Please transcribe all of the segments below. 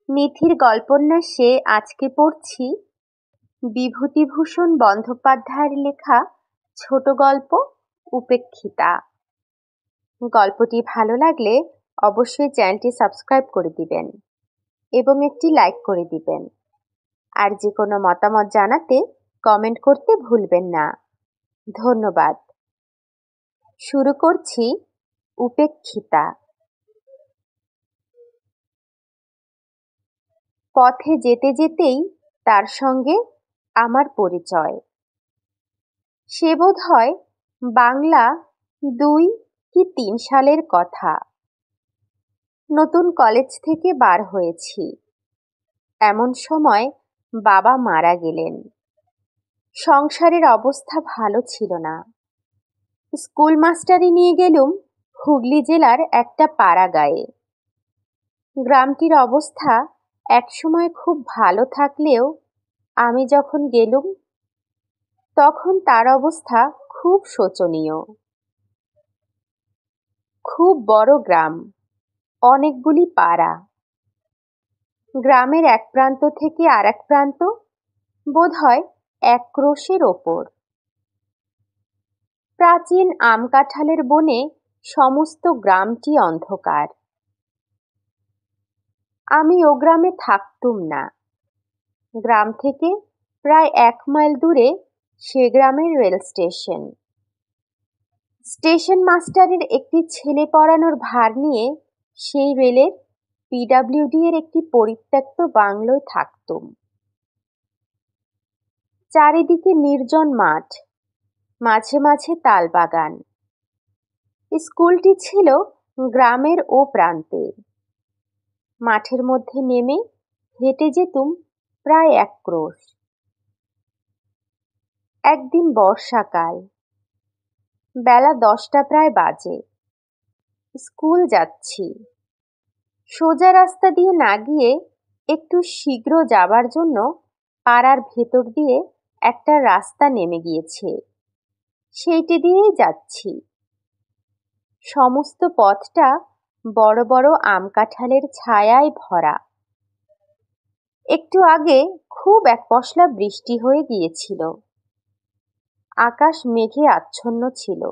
মিথির গল্পন্যাসে আজকে পড়ছি বিভূতিভূষণ বন্দ্যোপাধ্যায়ের লেখা ছোট গল্প উপেক্ষিতা। গল্পটি ভালো লাগলে অবশ্যই চ্যানেলটি সাবস্ক্রাইব করে দিবেন এবং একটি লাইক করে দিবেন। আর যে কোনো মতামত জানাতে কমেন্ট করতে ভুলবেন না। ধন্যবাদ। শুরু করছি উপেক্ষিতা। পথে যেতে যেতেই তার সঙ্গে আমার পরিচয়। সে বোধহয় বাংলা ২ কি ৩ সালের কথা। নতুন কলেজ থেকে বার হয়েছি। এমন সময় বাবা মারা গেলেন। সংসারের অবস্থা ভালো ছিল না। স্কুল মাস্টারি নিয়ে গেলুম হুগলি জেলার একটা পাড়া গাঁয়ে। গ্রামটির অবস্থা একসময় খুব ভালো থাকলেও আমি যখন গেলুম তখন তার অবস্থা খুব শোচনীয়। খুব বড় গ্রাম, অনেকগুলি পাড়া। গ্রামের এক প্রান্ত থেকে আর এক প্রান্ত বোধহয় ১ ক্রোশের ওপর। প্রাচীন আম কাঁঠালের বনে সমস্ত গ্রামটি অন্ধকার। আমি ও গ্রামে থাকতুম না। গ্রাম থেকে প্রায় ১ মাইল দূরে সে গ্রামের রেল স্টেশন। স্টেশন মাস্টারের একটি ছেলে পড়ানোর ভার নিয়ে সেই রেলের পিডব্লিউডি এর একটি পরিত্যক্ত বাংলোয় থাকতুম। চারিদিকে নির্জন মাঠ, মাঝে মাঝে তাল বাগান। স্কুলটি ছিল গ্রামের ও প্রান্তে। মাঠের মধ্যে নেমে হেঁটে যেতুম প্রায় ১ ক্রোশ। একদিন বর্ষাকাল, বেলা ১০টা প্রায় বাজে। স্কুল যাচ্ছি। সোজা রাস্তা দিয়ে না গিয়ে একটু শীঘ্র যাবার জন্য পাড়ার ভেতর দিয়ে একটা রাস্তা নেমে গিয়েছে, সেইটি দিয়েই যাচ্ছি। সমস্ত পথটা বড় বড় আম কাঁঠালের ছায়ায় ভরা। একটু আগে খুব এক পশলা বৃষ্টি হয়ে গিয়েছিল। আকাশ মেঘে আচ্ছন্ন ছিল।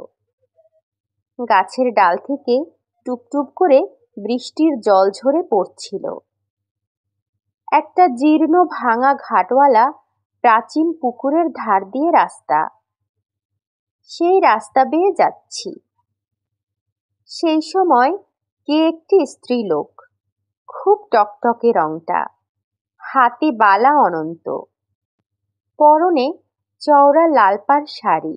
গাছের ডাল থেকে টুপটুপ করে বৃষ্টির জল ঝরে পড়ছিল। একটা জীর্ণ ভাঙা ঘাটওয়ালা প্রাচীন পুকুরের ধার দিয়ে রাস্তা। সেই রাস্তা বেয়ে যাচ্ছি। সেই সময় কে একটি স্ত্রীলোক, খুব টকটকে রংটা, হাতে বালা অনন্ত, পরনে চওড়া লাল পাড় শাড়ি।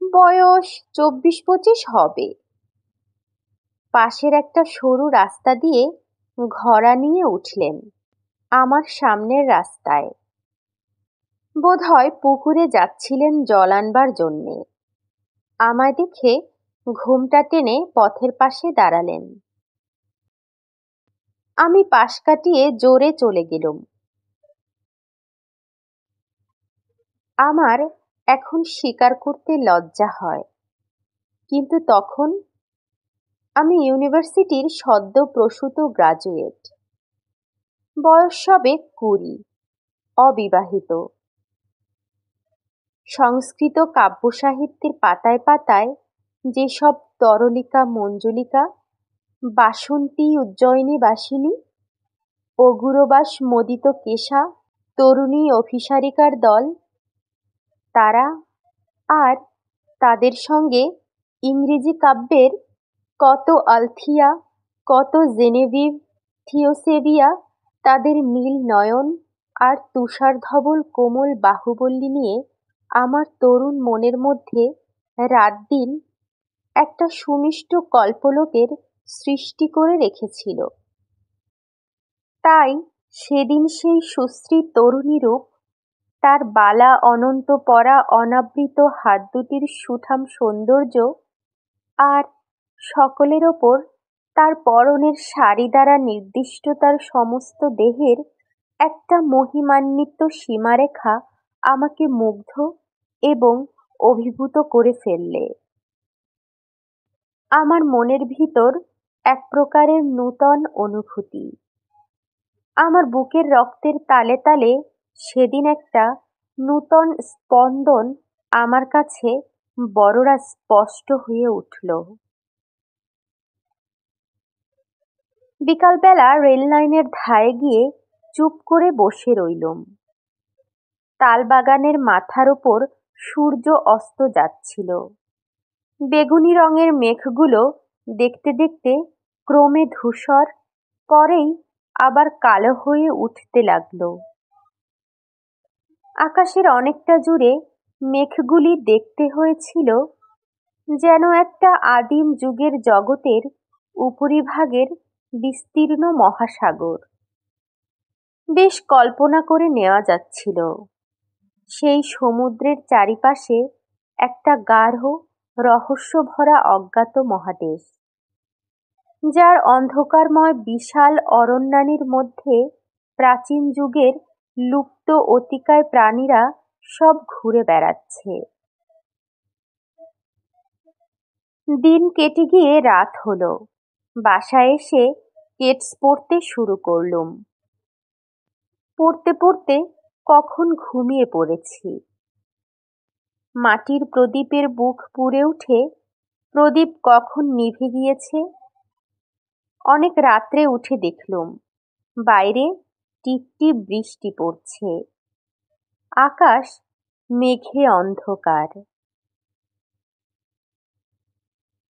বয়স ২৪-২৫ হবে। পাশের একটা সরু রাস্তা দিয়ে ঘোড়া নিয়ে উঠলেন আমার সামনের রাস্তায়। বোধহয় পুকুরে যাচ্ছিলেন জল আনবার জন্যে। আমায় দেখে ঘোমটা টেনে পথের পাশে দাঁড়ালেন। আমি পাশ কাটিয়ে জোরে চলে গেলুম। আমার এখন স্বীকার করতে লজ্জা হয়, কিন্তু তখন আমি ইউনিভার্সিটির সদ্য প্রসূত গ্রাজুয়েট। বয়স সবে ২০, অবিবাহিত। সংস্কৃত কাব্য সাহিত্যের পাতায় পাতায় যেসব তরলিকা মঞ্জুলিকা, বাসন্তী উজ্জয়িনী বাসিনী, অগুরবাস মোদিত কেশা, তরুণী অভিসারিকার দল, তারা আর তাদের সঙ্গে ইংরেজি কাব্যের কত আলথিয়া, কত জেনেভিভ, থিওসেবিয়া, তাদের নীল নয়ন আর তুষার ধবল কোমল বাহুবল্লী নিয়ে আমার তরুণ মনের মধ্যে রাত দিন একটা সুমিষ্ট কল্পলোকের সৃষ্টি করে রেখেছিল। তাই সেদিন সেই সুশ্রী তরুণী রূপ, তার বালা অনন্ত পরা অনাবৃত হাত দুটির সুঠাম সৌন্দর্য, আর সকলের ওপর তার পরনের শাড়ি দ্বারা নির্দিষ্ট তার সমস্ত দেহের একটা মহিমান্বিত সীমারেখা আমাকে মুগ্ধ এবং অভিভূত করে ফেললে। আমার মনের ভিতর এক প্রকারের নূতন অনুভূতি, আমার বুকের রক্তের তালে তালে সেদিন একটা নূতন স্পন্দন আমার কাছে বড়রা স্পষ্ট হয়ে উঠল। বিকালবেলা রেল লাইনের ধারে গিয়ে চুপ করে বসে রইলুম। তালবাগানের মাথার ওপর সূর্য অস্ত যাচ্ছিল। বেগুনি রঙের মেঘগুলো দেখতে দেখতে ক্রমে ধূসর, পরেই আবার কালো হয়ে উঠতে লাগলো। আকাশের অনেকটা জুড়ে মেঘগুলি দেখতে হয়েছিল যেন একটা আদিম যুগের জগতের উপরিভাগের বিস্তীর্ণ মহাসাগর। বেশ কল্পনা করে নেওয়া যাচ্ছিল সেই সমুদ্রের চারিপাশে একটা গাঢ় রহস্যভরা অজ্ঞাত মহাদেশ, যার অন্ধকারময় বিশাল অরণ্যানীর মধ্যে প্রাচীন যুগের লুপ্ত অতিকায় প্রাণীরা সব ঘুরে বেড়াচ্ছে। দিন কেটে গিয়ে রাত হলো। বাসায় এসে কেটস পড়তে শুরু করলুম। পড়তে পড়তে কখন ঘুমিয়ে পড়েছি। মাটির প্রদীপের বুক পুড়ে উঠে প্রদীপ কখন নিভে গিয়েছে। অনেক রাত্রে উঠে দেখলুম বাইরে টিপটিপ বৃষ্টি পড়ছে। আকাশ মেঘে অন্ধকার।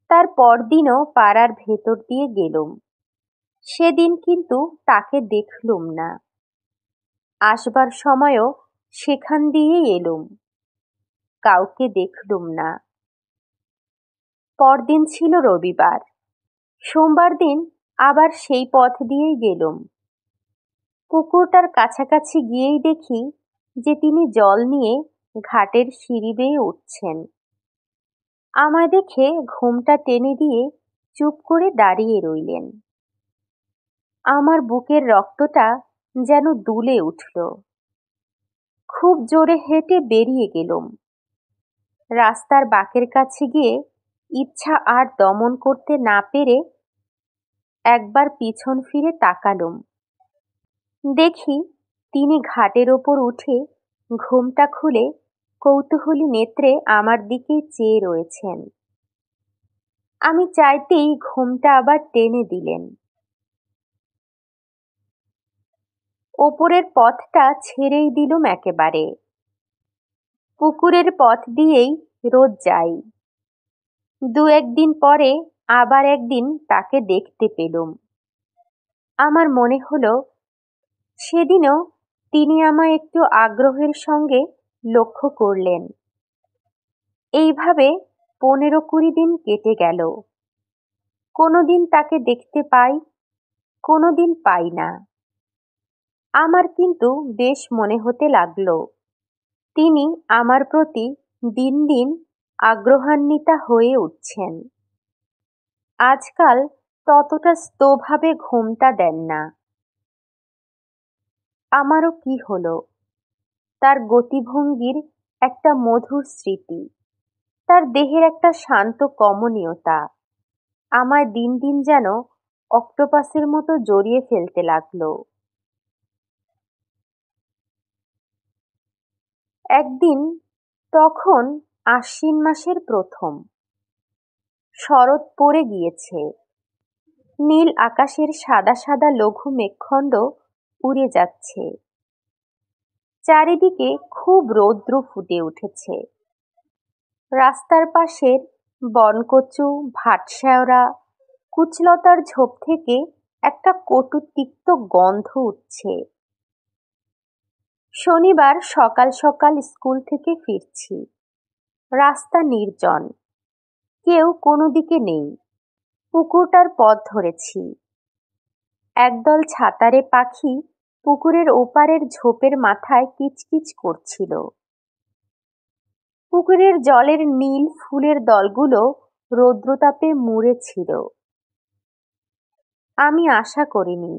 তার পরদিনও পাড়ার ভেতর দিয়ে গেলুম। সেদিন কিন্তু তাকে দেখলুম না। আসবার সময়ও সেখান দিয়েই এলুম, কাউকে দেখলুম না। পরদিন ছিল রবিবার। সোমবার দিন আবার সেই পথ দিয়েই গেলুম। পুকুরটার কাছাকাছি গিয়েই দেখি যে তিনি জল নিয়ে ঘাটের সিঁড়ি বেয়ে উঠছেন। আমায় দেখে ঘুমটা টেনে দিয়ে চুপ করে দাঁড়িয়ে রইলেন। আমার বুকের রক্তটা যেন দুলে উঠল। খুব জোরে হেঁটে বেরিয়ে গেলুম। রাস্তার বাঁকের কাছে গিয়ে ইচ্ছা আর দমন করতে না পেরে একবার পিছন ফিরে তাকালুম। দেখি তিনি ঘাটের ওপর উঠে ঘুমটা খুলে কৌতূহলী নেত্রে আমার দিকে চেয়ে রয়েছেন। আমি চাইতেই ঘুমটা আবার টেনে দিলেন। ওপরের পথটা ছেড়েই দিলুম একেবারে। পুকুরের পথ দিয়েই রোজ যাই। দু একদিন পরে আবার একদিন তাকে দেখতে পেলুম। আমার মনে হলো সেদিনও তিনি আমায় একটু আগ্রহের সঙ্গে লক্ষ্য করলেন। এইভাবে 15-20 দিন কেটে গেল। কোনোদিন তাকে দেখতে পাই, কোনোদিন পাই না। আমার কিন্তু বেশ মনে হতে লাগলো তিনি আমার প্রতি দিন দিন আগ্রহান্বিতা হয়ে উঠছেন। আজকাল ততটা স্তোভাবে ঘুমটা দেন না। আমারও কি হলো, তার গতিভঙ্গির একটা মধুর স্মৃতি, তার দেহের একটা শান্ত কমনীয়তা আমায় দিন দিন যেন অক্টোপাসের মতো জড়িয়ে ফেলতে লাগলো। একদিন, তখন আশ্বিন মাসের প্রথম, শরৎ পড়ে গিয়েছে। নীল আকাশের সাদা সাদা লঘু মেঘখণ্ড উড়ে যাচ্ছে। চারিদিকে খুব রৌদ্র ফুটে উঠেছে। রাস্তার পাশের বনকচু, ভাটশেওড়া, কুচলতার ঝোপ থেকে একটা কটু তিক্ত গন্ধ উঠছে। শনিবার সকাল সকাল স্কুল থেকে ফিরছি। রাস্তা নির্জন, কেউ কোনো দিকে নেই। পুকুরটার পথ ধরেছি। একদল ছাতারে পাখি পুকুরের ওপারের ঝোপের মাথায় কিচকিচ করছিল। পুকুরের জলের নীল ফুলের দলগুলো রৌদ্রতাপে মুড়ে ছিল। আমি আশা করিনি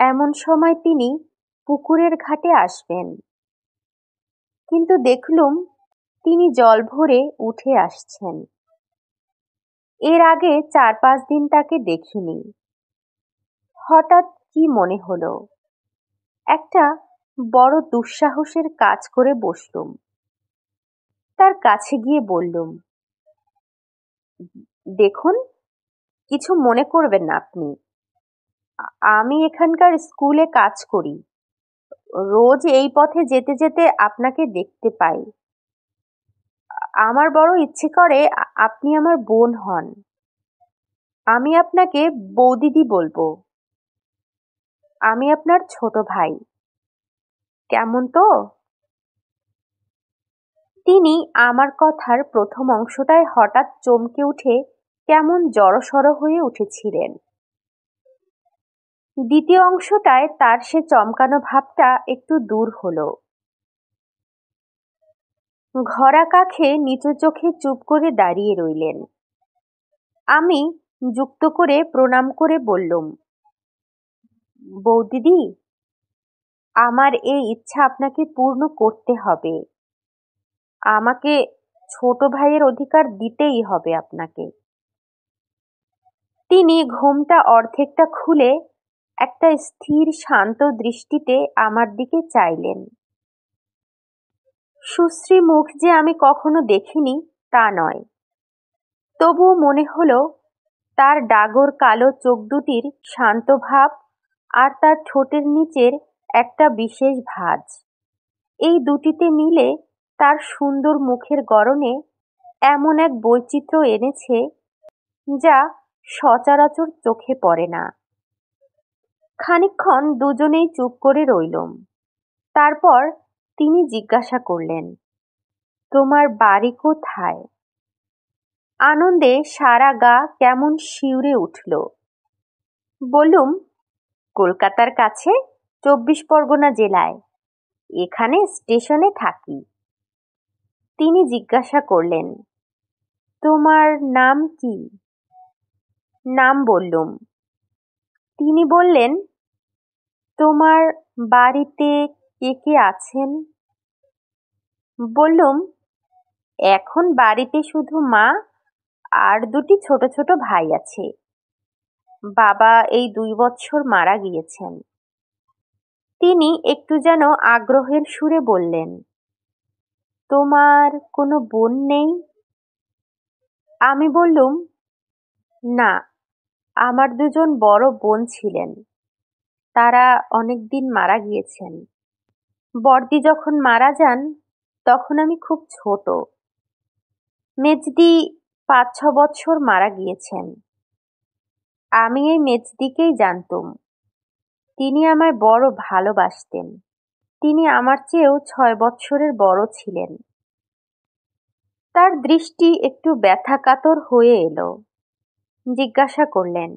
এমন সময় তিনি পুকুরের ঘাটে আসবেন, কিন্তু দেখলুম তিনি জল ভরে উঠে আসছেন। এর আগে 4-5 দিন তাকে দেখিনি। হঠাৎ কি মনে হলো। একটা বড় দুঃসাহসের কাজ করে বসলুম। তার কাছে গিয়ে বললুম, দেখুন, কিছু মনে করবেন না আপনি। আমি এখানকার স্কুলে কাজ করি। রোজ এই পথে যেতে যেতে আপনাকে দেখতে পাই। আমার বড় ইচ্ছে করে আপনি আমার বোন হন। আমি আপনাকে বৌদিদি বলবো। আমি আপনার ছোট ভাই। কেমন তো? তিনি আমার কথার প্রথম অংশটায় হঠাৎ চমকে উঠে কেমন জড়সড় হয়ে উঠেছিলেন। দ্বিতীয় অংশটায় তার সে চমকানো ভাবটা একটু দূর হলো। ঘরা কাখে নিচু চোখে চুপ করে দাঁড়িয়ে রইলেন। আমি যুক্ত করে প্রণাম করে বললুম, বৌদিদি, আমার এই ইচ্ছা আপনাকে পূর্ণ করতে হবে। আমাকে ছোট ভাইয়ের অধিকার দিতেই হবে আপনাকে। তিনি ঘোমটা অর্ধেকটা খুলে একটা স্থির শান্ত দৃষ্টিতে আমার দিকে চাইলেন। সুশ্রী মুখ যে আমি কখনো দেখিনি তা নয়, তবুও মনে হলো তার ডাগর কালো চোখ দুটির শান্ত ভাব আর তার ঠোঁটের নিচের একটা বিশেষ ভাঁজ, এই দুটিতে মিলে তার সুন্দর মুখের গড়নে এমন এক বৈচিত্র্য এনেছে যা সচরাচর চোখে পড়ে না। খানিকক্ষণ দুজনেই চুপ করে রইলুম। তারপর তিনি জিজ্ঞাসা করলেন, তোমার বাড়ি কোথায়? আনন্দে সারা গা কেমন শিউরে উঠল। বললুম, কলকাতার কাছে ২৪ পরগনা জেলায়। এখানে স্টেশনে থাকি। তিনি জিজ্ঞাসা করলেন, তোমার নাম কি? নাম বললুম। তিনি বললেন, তোমার বাড়িতে কে কে আছেন? বললুম, এখন বাড়িতে শুধু মা আর দুটি ছোট ছোট ভাই আছে। বাবা এই ২ বছর মারা গিয়েছেন। তিনি একটু যেন আগ্রহের সুরে বললেন, তোমার কোনো বোন নেই? আমি বললুম, না, আমার ২জন বড় বোন ছিলেন। তারা অনেকদিন মারা গিয়েছেন। বড়দি যখন মারা যান তখন আমি খুব ছোট। মেজদি ৫-৬ বছর মারা গিয়েছেন। আমি এই মেজদিকেই জানতুম। তিনি আমায় বড় ভালোবাসতেন। তিনি আমার চেয়েও ৬ বৎসরের বড় ছিলেন। তার দৃষ্টি একটু ব্যথাকাতর হয়ে এলো। জিজ্ঞাসা করলেন,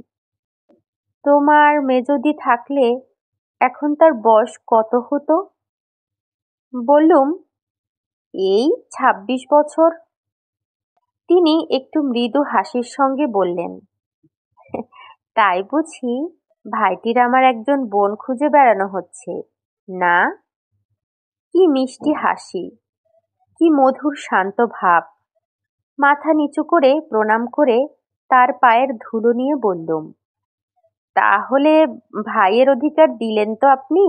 তোমার মেজদি থাকলে এখন তার বয়স কত হতো? বললুম, এই ২৬ বছর। তিনি একটু মৃদু হাসির সঙ্গে বললেন, তাই বুঝি ভাইটির আমার একজন বোন খুঁজে বেড়ানো হচ্ছে না? কি মিষ্টি হাসি, কি মধুর শান্ত ভাব। মাথা নিচু করে প্রণাম করে তার পায়ের ধুলো নিয়ে বললুম, তাহলে ভাইয়ের অধিকার দিলেন তো আপনি?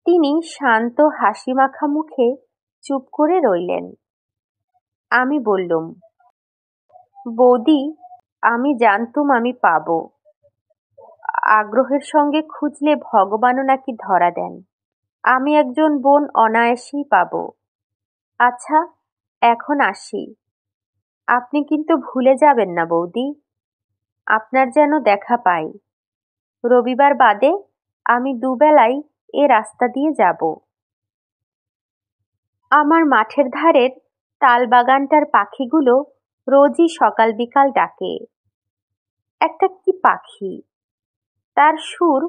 তিনি শান্ত হাসি মাখা মুখে চুপ করে রইলেন। আমি বললুম, বৌদি, আমি জানতুম আমি পাবো। আগ্রহের সঙ্গে খুঁজলে ভগবানও নাকি ধরা দেন। আমি একজন বোন অনায়াসেই পাবো। আচ্ছা, এখন আসি। আপনি কিন্তু ভুলে যাবেন না বৌদি। আপনার যেন দেখা পাই। রবিবার বাদে আমি দুবেলাই এ রাস্তা দিয়ে যাব। আমার মাঠের ধারের তালবাগানটার পাখিগুলো রোজই সকাল বিকাল ডাকে। একটা কি পাখি! তার সুর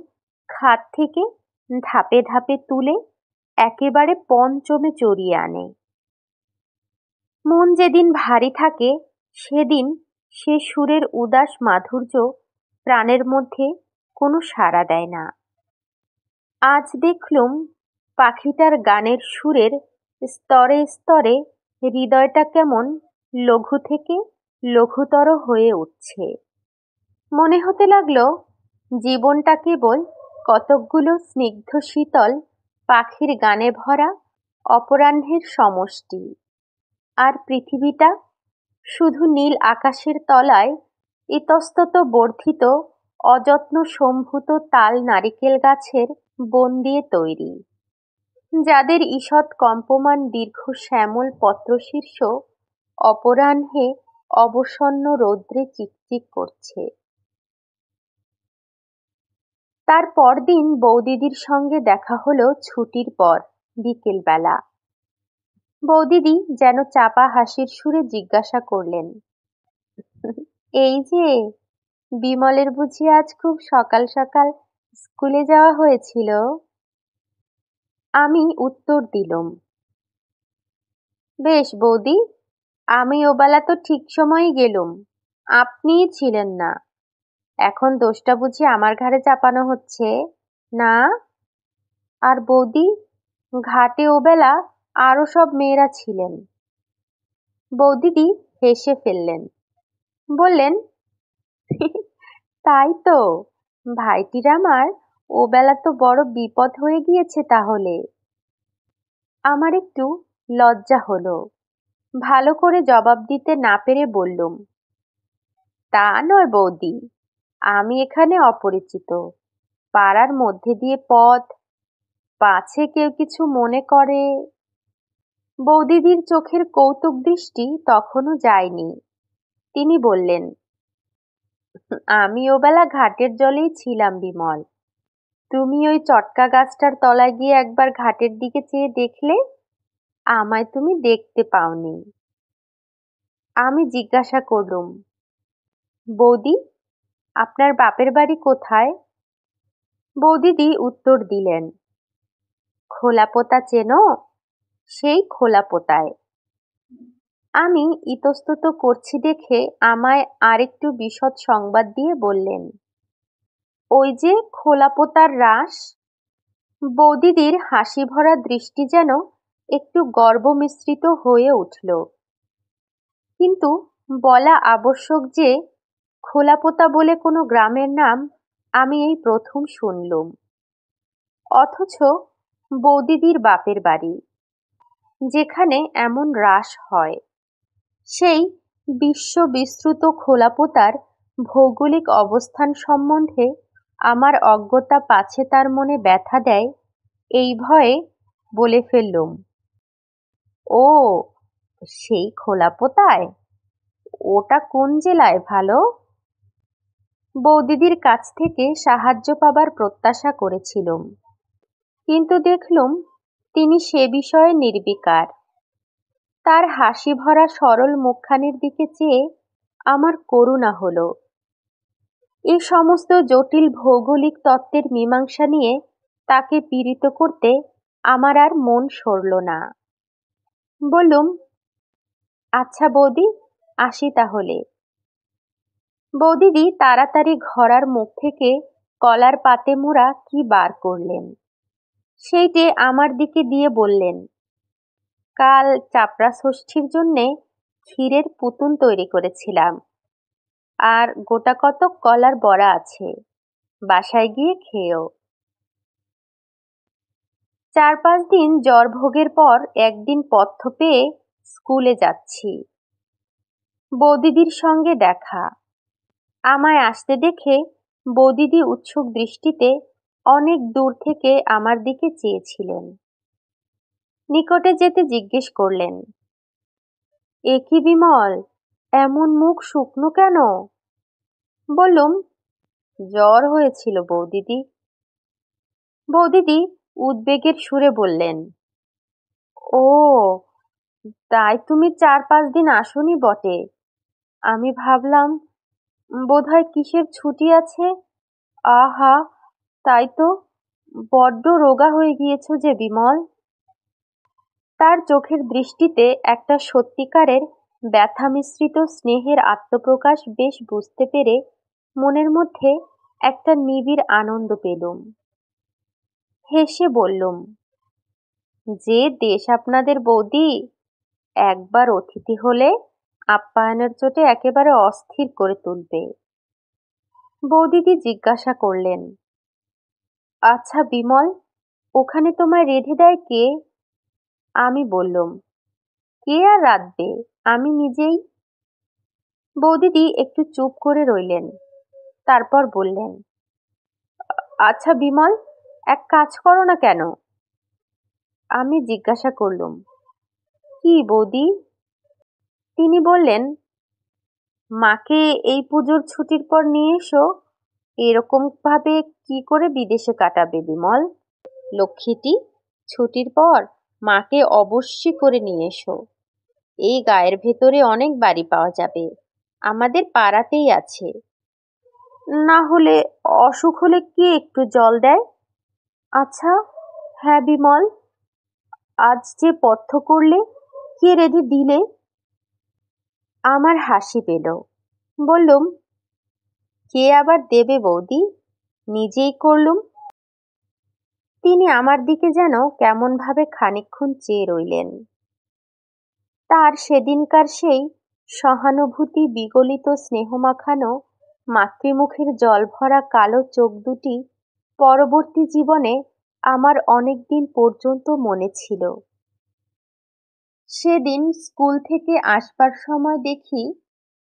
খাদ থেকে ধাপে ধাপে তুলে একেবারে পঞ্চমে চড়িয়ে আনে। মন যেদিন ভারী থাকে সেদিন সে সুরের উদাস মাধুর্য প্রাণের মধ্যে কোনো সাড়া দেয় না। আজ দেখলুম পাখিটার গানের সুরের স্তরে স্তরে হৃদয়টা কেমন লঘু থেকে লঘুতর হয়ে উঠছে। মনে হতে লাগলো জীবনটা কেবল কতকগুলো স্নিগ্ধ শীতল পাখির গানে ভরা অপরাহ্নের সমষ্টি, আর পৃথিবীটা শুধু নীল আকাশের তলায় ইতস্তত বর্ধিত অযত্ন সম্ভূত তাল নারিকেল গাছের বন দিয়ে তৈরি, যাদের ঈষৎ কম্পমান দীর্ঘ শ্যামল পত্রশীর্ষ অপরাহ্নে অবসন্ন রৌদ্রে চিকচিক করছে। তার পরদিন বৌদিদির সঙ্গে দেখা হলো ছুটির পর বিকেলবেলা। বৌদিদি যেন চাপা হাসির সুরে জিজ্ঞাসা করলেন, এই যে বিমলের বুঝি আজ খুব সকাল সকাল স্কুলে যাওয়া হয়েছিল? আমি উত্তর দিলুম, বেশ বৌদি, আমি ওবেলা তো ঠিক সময়ই গেলুম, আপনিই ছিলেন না। এখন দোষটা বুঝি আমার ঘাড়ে চাপানো হচ্ছে না? আর বৌদি, ঘাটে ওবেলা আরো সব মেয়েরা ছিলেন। বৌদিদি হেসে ফেললেন, বললেন, তাই তো, ভাইটির আমার ওবেলা তো বড় বিপদ হয়ে গিয়েছে তাহলে। আমার একটু লজ্জা হলো, ভালো করে জবাব দিতে না পেরে বললুম, তা নয় বৌদি, আমি এখানে অপরিচিত, পাড়ার মধ্যে দিয়ে পথ, পাছে কেউ কিছু মনে করে। বৌদিদির চোখের কৌতুক দৃষ্টি তখনও যায়নি। তিনি বললেন, আমি ওবেলা ঘাটের জলেই ছিলাম বিমল। তুমি ওই চটকা গাছটার তলায় গিয়ে একবার ঘাটের দিকে চেয়ে দেখলে, আমায় তুমি দেখতে পাওনি। আমি জিজ্ঞাসা করলুম, বৌদি, আপনার বাপের বাড়ি কোথায়? বৌদিদি উত্তর দিলেন, খোলাপোতা চেনো? সেই খোলাপোতায়। আমি ইতস্তত করছি দেখে আমায় আরেকটু বিশদ সংবাদ দিয়ে বললেন, ওই যে খোলাপোতার রাস। বৌদিদির হাসি ভরা দৃষ্টি যেন একটু গর্ব মিশ্রিত হয়ে উঠল। কিন্তু বলা আবশ্যক যে খোলাপোতা বলে কোনো গ্রামের নাম আমি এই প্রথম শুনলুম, অথচ বৌদিদির বাপের বাড়ি, যেখানে এমন রাস হয়। সেই বিশ্ববিশ্রুত খোলাপোতার ভৌগোলিক অবস্থান সম্বন্ধে আমার অজ্ঞতা পাছে তার মনে ব্যথা দেয়, এই ভয়ে বলে ফেললুম, ও, সেই খোলাপোতায়? ওটা কোন জেলায় ভালো? বৌদিদির কাছ থেকে সাহায্য পাবার প্রত্যাশা করেছিলুম, কিন্তু দেখলুম তিনি সে বিষয়ে নির্বিকার। তার হাসি ভরা সরল মুখখানির দিকে চেয়ে আমার করুণা হলো। এ সমস্ত জটিল ভৌগোলিক তত্ত্বের মীমাংসা নিয়ে তাকে পীড়িত করতে আমার আর মন সরল না। বললুম, আচ্ছা বৌদি, আসি তাহলে। বৌদিদি তাড়াতাড়ি ঘরার মুখ থেকে কলার পাতে মোড়া কি বার করলেন, সেইটে আমার দিকে দিয়ে বললেন, কাল চাপড়া ষষ্ঠীর জন্যে ক্ষীরের পুতুন তৈরি করেছিলাম, আর গোটা কতক কলার বড়া আছে, বাসায় গিয়ে খেয়েও। 4-5 দিন জ্বর ভোগের পর একদিন পথ্য পেয়ে স্কুলে যাচ্ছি। বৌদিদির সঙ্গে দেখা। আমায় আসতে দেখে বৌদিদি উৎসুক দৃষ্টিতে অনেক দূর থেকে আমার দিকে চেয়েছিলেন। নিকটে যেতে জিজ্ঞেস করলেন, এ কি বিমল, এমন মুখ শুকনো কেন? বললুম, জ্বর হয়েছিল বৌদিদি। বৌদিদি উদ্বেগের সুরে বললেন, ও, তাই তুমি 4-5 দিন আসোনি বটে। আমি ভাবলাম বোধহয় কিসের ছুটি আছে। আহা, তাই তো, বড্ড রোগা হয়ে গিয়েছ যে বিমল। তার চোখের দৃষ্টিতে একটা সত্যিকারের ব্যথা মিশ্রিত স্নেহের আত্মপ্রকাশ বেশ বুঝতে পেরে মনের মধ্যে একটা নিবিড় আনন্দ পেলুম। হেসে বললুম, যে দেশ আপনাদের বৌদি, একবার অতিথি হলে আপ্যায়নের চোটে একেবারে অস্থির করে তুলবে। বৌদিদি জিজ্ঞাসা করলেন, আচ্ছা বিমল, ওখানে তোমায় রেঁধে দেয় কে? আমি বললুম, কে আর রাঁধবে, আমি নিজেই। বৌদিদি একটু চুপ করে রইলেন, তারপর বললেন, আচ্ছা বিমল, এক কাজ করো না কেন? আমি জিজ্ঞাসা করলুম, কি বৌদি? তিনি বললেন, মাকে এই পুজোর ছুটির পর নিয়ে এসো। এরকম ভাবে কি করে বিদেশে কাটাবে বিমল? লক্ষ্মীটি, ছুটির পর মাকে অবশ্যই করে নিয়ে এসো। এই গায়ের ভেতরে অনেক বাড়ি পাওয়া যাবে, আমাদের পাড়াতেই আছে। না হলে অসুখ হলে কে একটু জল দেয়? আচ্ছা হ্যাঁ বিমল, আজ যে পথ্য করলে, কে রেঁধে দিলে? আমার হাসি পেল। বললুম, কে আবার দেবে বৌদি, নিজেই করলুম। তিনি আমার দিকে যেন কেমন ভাবে খানিকক্ষণ চেয়ে রইলেন। তার সেদিনকার সেই সহানুভূতি বিগলিত স্নেহমাখানো মাতৃমুখের জলভরা কালো চোখ দুটি পরবর্তী জীবনে আমার অনেক দিন পর্যন্ত মনে ছিল। সেদিন স্কুল থেকে আসবার সময় দেখি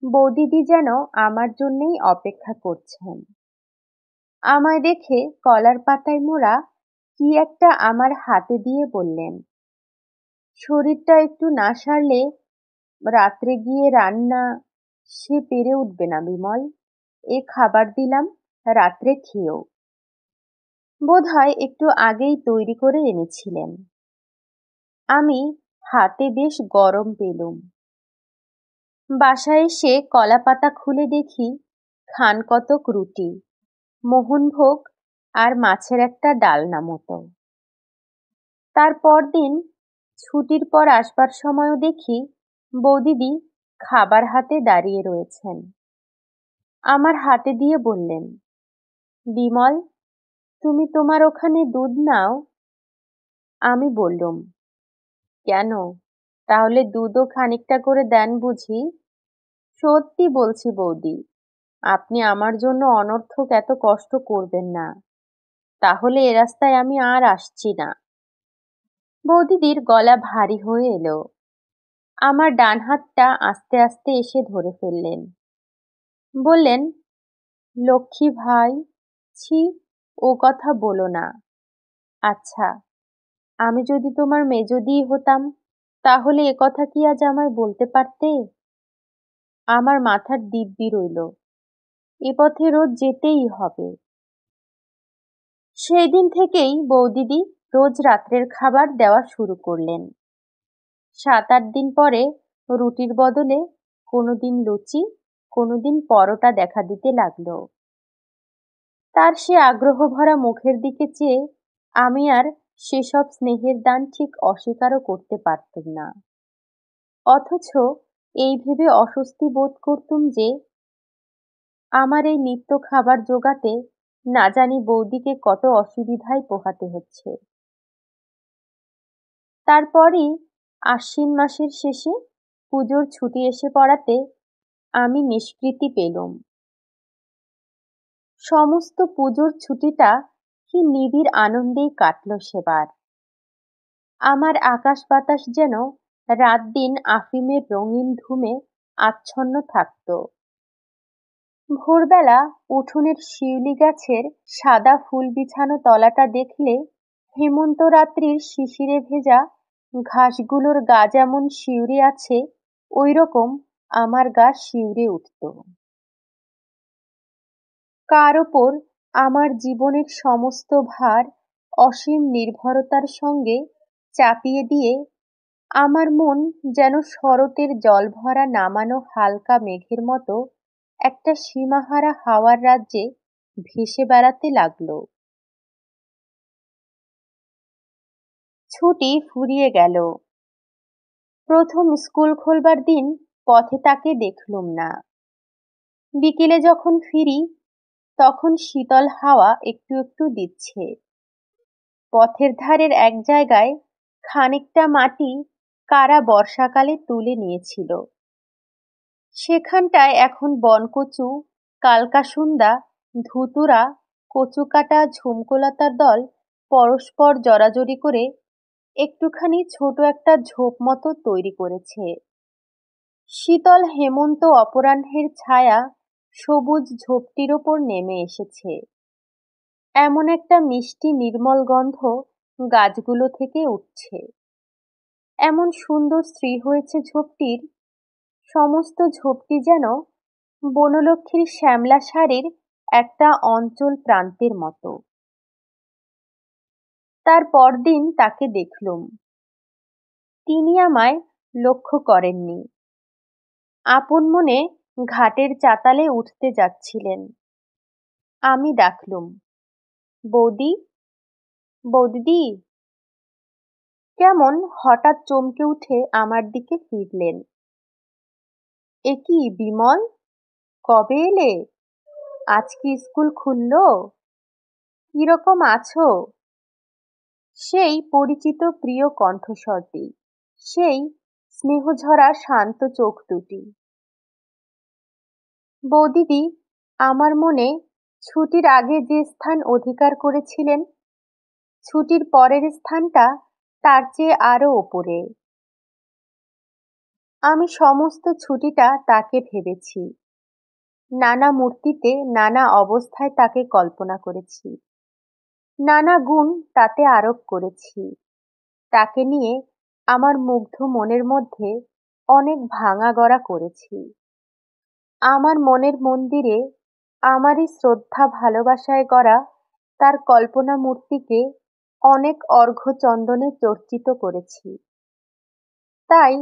বৌদিদি যেন আমার জন্যেই অপেক্ষা করছেন। আমায় দেখে কলার পাতায় মোড়া কি একটা আমার হাতে দিয়ে বললেন, শরীরটা একটু না সারলে রাত্রে গিয়ে রান্না সে পেরে উঠবে না বিমল। এ খাবার দিলাম, রাত্রে খেয়েও। বোধহয় একটু আগেই তৈরি করে এনেছিলেন। আমি হাতে বেশ গরম পেলুম। বাসায় এসে কলা পাতা খুলে দেখি খান কতক রুটি, মোহনভোগ আর মাছের একটা ডালনা মতো। তারপর দিন ছুটির পর আসবার সময়ও দেখি বৌদিদি খাবার হাতে দাঁড়িয়ে রয়েছেন। আমার হাতে দিয়ে বললেন, বিমল, তুমি তোমার ওখানে দুধ নাও? আমি বললুম, কেন, তাহলে দুধও খানিকটা করে দেন বুঝি? সত্যি বলছি বৌদি, আপনি আমার জন্য অনর্থক এত কষ্ট করবেন না, তাহলে এ রাস্তায় আমি আর আসছি না। বৌদিদির গলা ভারী হয়ে এলো। আমার ডান হাতটা আস্তে আস্তে এসে ধরে ফেললেন। বললেন, লক্ষ্মী ভাই, ছি, ও কথা বলো না। আচ্ছা, আমি যদি তোমার মেজদি হতাম, তাহলে এ কথা কি আজ আমায় বলতে পারতে? আমার মাথার দিব্যি রইল, এ পথে রোজ যেতেই হবে। সেই দিন থেকেই বৌদিদি রোজ রাত্রের খাবার দেওয়া শুরু করলেন। 7-8 দিন পরে রুটির বদলে কোনোদিন লুচি, কোনোদিন পরোটা দেখা দিতে লাগলো। তার সে আগ্রহ ভরা মুখের দিকে চেয়ে আমি আর সেসব স্নেহের দান ঠিক অস্বীকারও করতে পারতুম না। অথচ এই ভেবে অস্বস্তি বোধ করতুম যে আমার এই নিত্য খাবার জোগাতে না জানি বৌদিকে কত অসুবিধায় পোহাতে হচ্ছে। তারপরই আশ্বিন মাসের শেষে পুজোর ছুটি এসে পড়াতে আমি নিষ্কৃতি পেলুম। সমস্ত পুজোর ছুটিটা কি নিবিড় আনন্দেই কাটল সেবার। আমার আকাশ বাতাস যেন রাত দিন আফিমের রঙিন ধুমে আচ্ছন্ন থাকত। ভোরবেলা উঠোনের শিউলি গাছের সাদা ফুল বিছানো তলাটা দেখলে হেমন্ত রাত্রির শিশিরে ভেজা ঘাসগুলোর গা যেমন শিউরে আছে, ওই রকম আমার গা শিউরে উঠত। কার ওপর আমার জীবনের সমস্ত ভার অসীম নির্ভরতার সঙ্গে চাপিয়ে দিয়ে আমার মন যেন শরতের জলভরা নামানো হালকা মেঘের মতো একটা সীমাহারা হাওয়ার রাজ্যে ভেসে বেড়াতে লাগলো। ছুটি ফুরিয়ে গেল। প্রথম স্কুল খোলবার দিন পথে তাকে দেখলুম না। বিকেলে যখন ফিরি তখন শীতল হাওয়া একটু একটু দিচ্ছে। পথের ধারের এক জায়গায় খানিকটা মাটি কারা বর্ষাকালে তুলে নিয়েছিল। সেখানটায় এখন বনকচু, কালকাসুন্দা ধুতুরা, কচুকাটা, ঝুমকোলতার দল পরস্পর জড়াজড়ি করে একটুখানি ছোট একটা ঝোপ মতো তৈরি করেছে। শীতল হেমন্ত অপরাহ্নের ছায়া সবুজ ঝোপটির ওপর নেমে এসেছে। এমন একটা মিষ্টি নির্মল গন্ধ গাছগুলো থেকে উঠছে। এমন সুন্দর স্ত্রী হয়েছে ঝোপটির, সমস্ত ঝোপটি যেন বনলক্ষ্মীর শ্যামলা শাড়ির একটা অঞ্চল প্রান্তের মতো। তার পরদিন তাকে দেখলুম। তিনি আমায় লক্ষ্য করেননি। আপন মনে ঘাটের চাতালে উঠতে যাচ্ছিলেন। আমি ডাকলুম, বৌদি, বৌদিদি। কেমন হঠাৎ চমকে উঠে আমার দিকে ফিরলেন। এ কি বিমল, কবে এলে? আজ কি স্কুল খুলল? কিরকম আছো? সেই পরিচিত প্রিয় কণ্ঠস্বরটি, সেই স্নেহঝরা শান্ত চোখ দুটি। বৌদিদি আমার মনে ছুটির আগে যে স্থান অধিকার করেছিলেন, ছুটির পরের স্থানটা তার চেয়ে আরো ওপরে। আমি সমস্ত ছুটিটা তাকে ভেবেছি। নানা মূর্তিতে, নানা অবস্থায় তাকে কল্পনা করেছি। নানা গুণ তাতে আরোপ করেছি। তাকে নিয়ে আমার মুগ্ধ মনের মধ্যে অনেক ভাঙা গড়া করেছি। আমার মনের মন্দিরে আমারই শ্রদ্ধা ভালোবাসায় গড়া তার কল্পনা মূর্তিকে অনেক অর্ঘ্য চন্দনে চর্চিত করেছি। তাই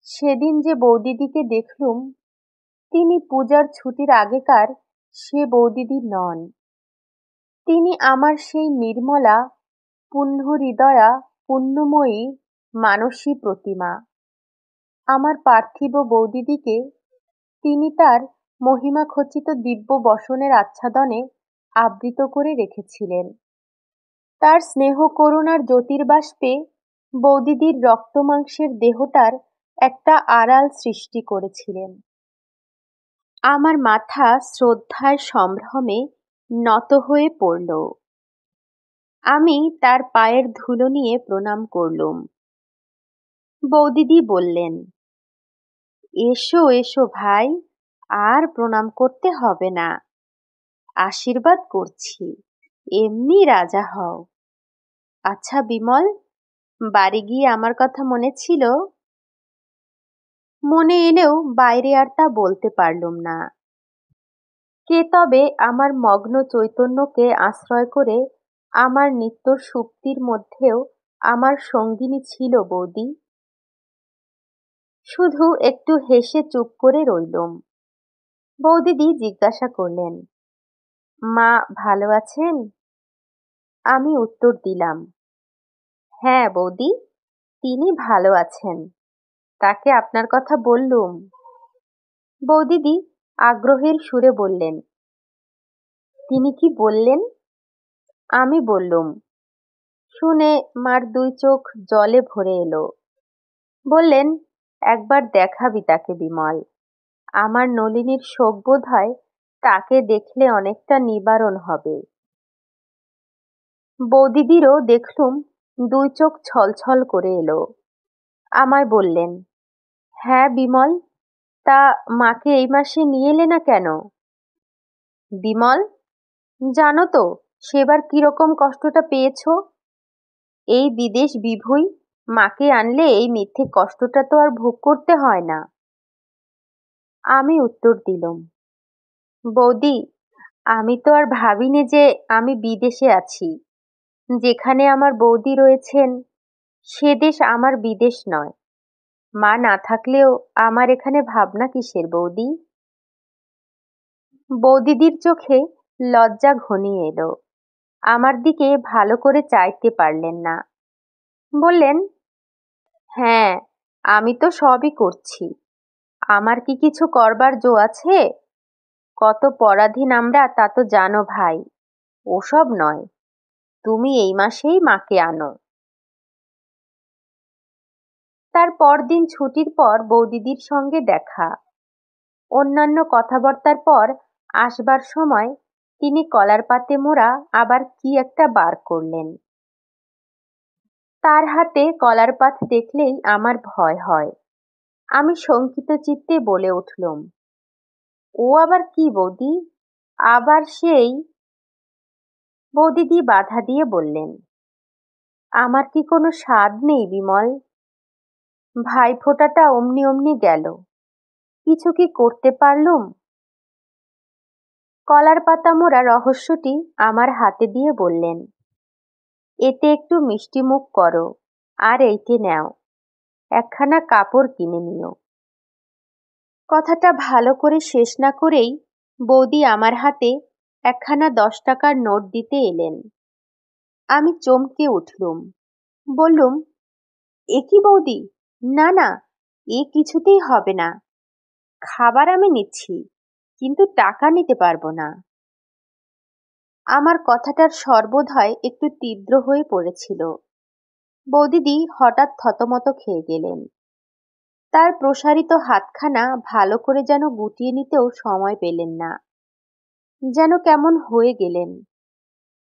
সেদিন যে বৌদিদিকে দেখলুম, তিনি পূজার ছুটির আগেকার সে বৌদিদি নন। তিনি আমার সেই নির্মলা, পুণ্য হৃদয়া, পুণ্যময়ী মানসী প্রতিমা। আমার পার্থিব বৌদিদিকে তিনি তার মহিমাখচিত দিব্য বসনের আচ্ছাদনে আবৃত করে রেখেছিলেন। তার স্নেহ করুণার জ্যোতির্বাষ্পে বৌদিদির রক্তমাংসের দেহটার একটা আড়াল সৃষ্টি করেছিলেন। আমার মাথা শ্রদ্ধায় সম্ভ্রমে নত হয়ে পড়ল। আমি তার পায়ের ধুলো নিয়ে প্রণাম করলুম। বৌদিদি বললেন, এসো এসো ভাই, আর প্রণাম করতে হবে না, আশীর্বাদ করছি, এমনি রাজা হও। আচ্ছা বিমল, বাড়ি গিয়ে আমার কথা মনে ছিল? মনে এলেও বাইরে আর তা বলতে পারলুম না। কে তবে আমার মগ্ন চৈতন্যকে আশ্রয় করে আমার নিত্য সুপ্তির মধ্যেও আমার সঙ্গিনী ছিল বৌদি। শুধু একটু হেসে চুপ করে রইলুম। বৌদিদি জিজ্ঞাসা করলেন, মা ভালো আছেন? আমি উত্তর দিলাম, হ্যাঁ বৌদি, তিনি ভালো আছেন, তাকে আপনার কথা বললুম। বৌদিদি আগ্রহের সুরে বললেন, তিনি কি বললেন? আমি বললুম। শুনে মার দুই চোখ জলে ভরে এলো। বললেন, একবার দেখাবি তাকে বিমল, আমার নলিনীর শোক বোধ হয় তাকে দেখলে অনেকটা নিবারণ হবে। বৌদিদিরও দেখলুম দুই চোখ ছলছল করে এলো। আমায় বললেন, হ্যাঁ বিমল, তা মাকে এই মাসে নিয়ে এলে না কেন? বিমল, জানো তো সেবার কিরকম কষ্টটা পেয়েছ? এই বিদেশ বিভুঁই মাকে আনলে এই মিথ্যে কষ্টটা তো আর ভোগ করতে হয় না। আমি উত্তর দিলুম, বৌদি, আমি তো আর ভাবিনি যে আমি বিদেশে আছি। যেখানে আমার বৌদি রয়েছেন সে দেশ আমার বিদেশ নয়। মা না থাকলেও আমার এখানে ভাবনা কিসের বৌদি? বৌদিদির চোখে লজ্জা ঘনিয়ে এলো। আমার দিকে ভালো করে চাইতে পারলেন না। বললেন, হ্যাঁ, আমি তো সবই করছি। আমার কি কিছু করবার জো আছে? কত পরাধীন আমরা তা তো জানো ভাই। ওসব নয়, তুমি এই মাসেই মাকে আনো। তার পরদিন ছুটির পর বৌদিদির সঙ্গে দেখা। অন্যান্য কথাবার্তার পর আসবার সময় তিনি কলার পাতে মোড়া আবার কি একটা বার করলেন। তার হাতে কলার পাত দেখলেই আমার ভয় হয়। আমি শঙ্কিত চিত্তে বলে উঠলুম, ও আবার কি বৌদি? আবার সেই? বৌদিদি বাধা দিয়ে বললেন, আমার কি কোনো স্বাদ নেই বিমল? ভাইফোঁটাটা অমনি অমনি গেল, কিছু কি করতে পারলুম? কলার পাতা মোড়া রহস্যটি আমার হাতে দিয়ে বললেন, এতে একটু মিষ্টি মুখ করো, আর এইটে নাও, একখানা কাপড় কিনে নিও। কথাটা ভালো করে শেষ না করেই বৌদি আমার হাতে একখানা 10 টাকার নোট দিতে এলেন। আমি চমকে উঠলুম, বললুম, এ কি বৌদি? না না, এ কিছুতেই হবে না। খাবার আমি নিচ্ছি, কিন্তু টাকা নিতে পারবো না। আমার কথাটার স্বরবোধহয় একটু তীব্র হয়ে পড়েছিল। বৌদিদি হঠাৎ থতমত খেয়ে গেলেন। তার প্রসারিত হাতখানা ভালো করে যেন গুটিয়ে নিতেও সময় পেলেন না, যেন কেমন হয়ে গেলেন।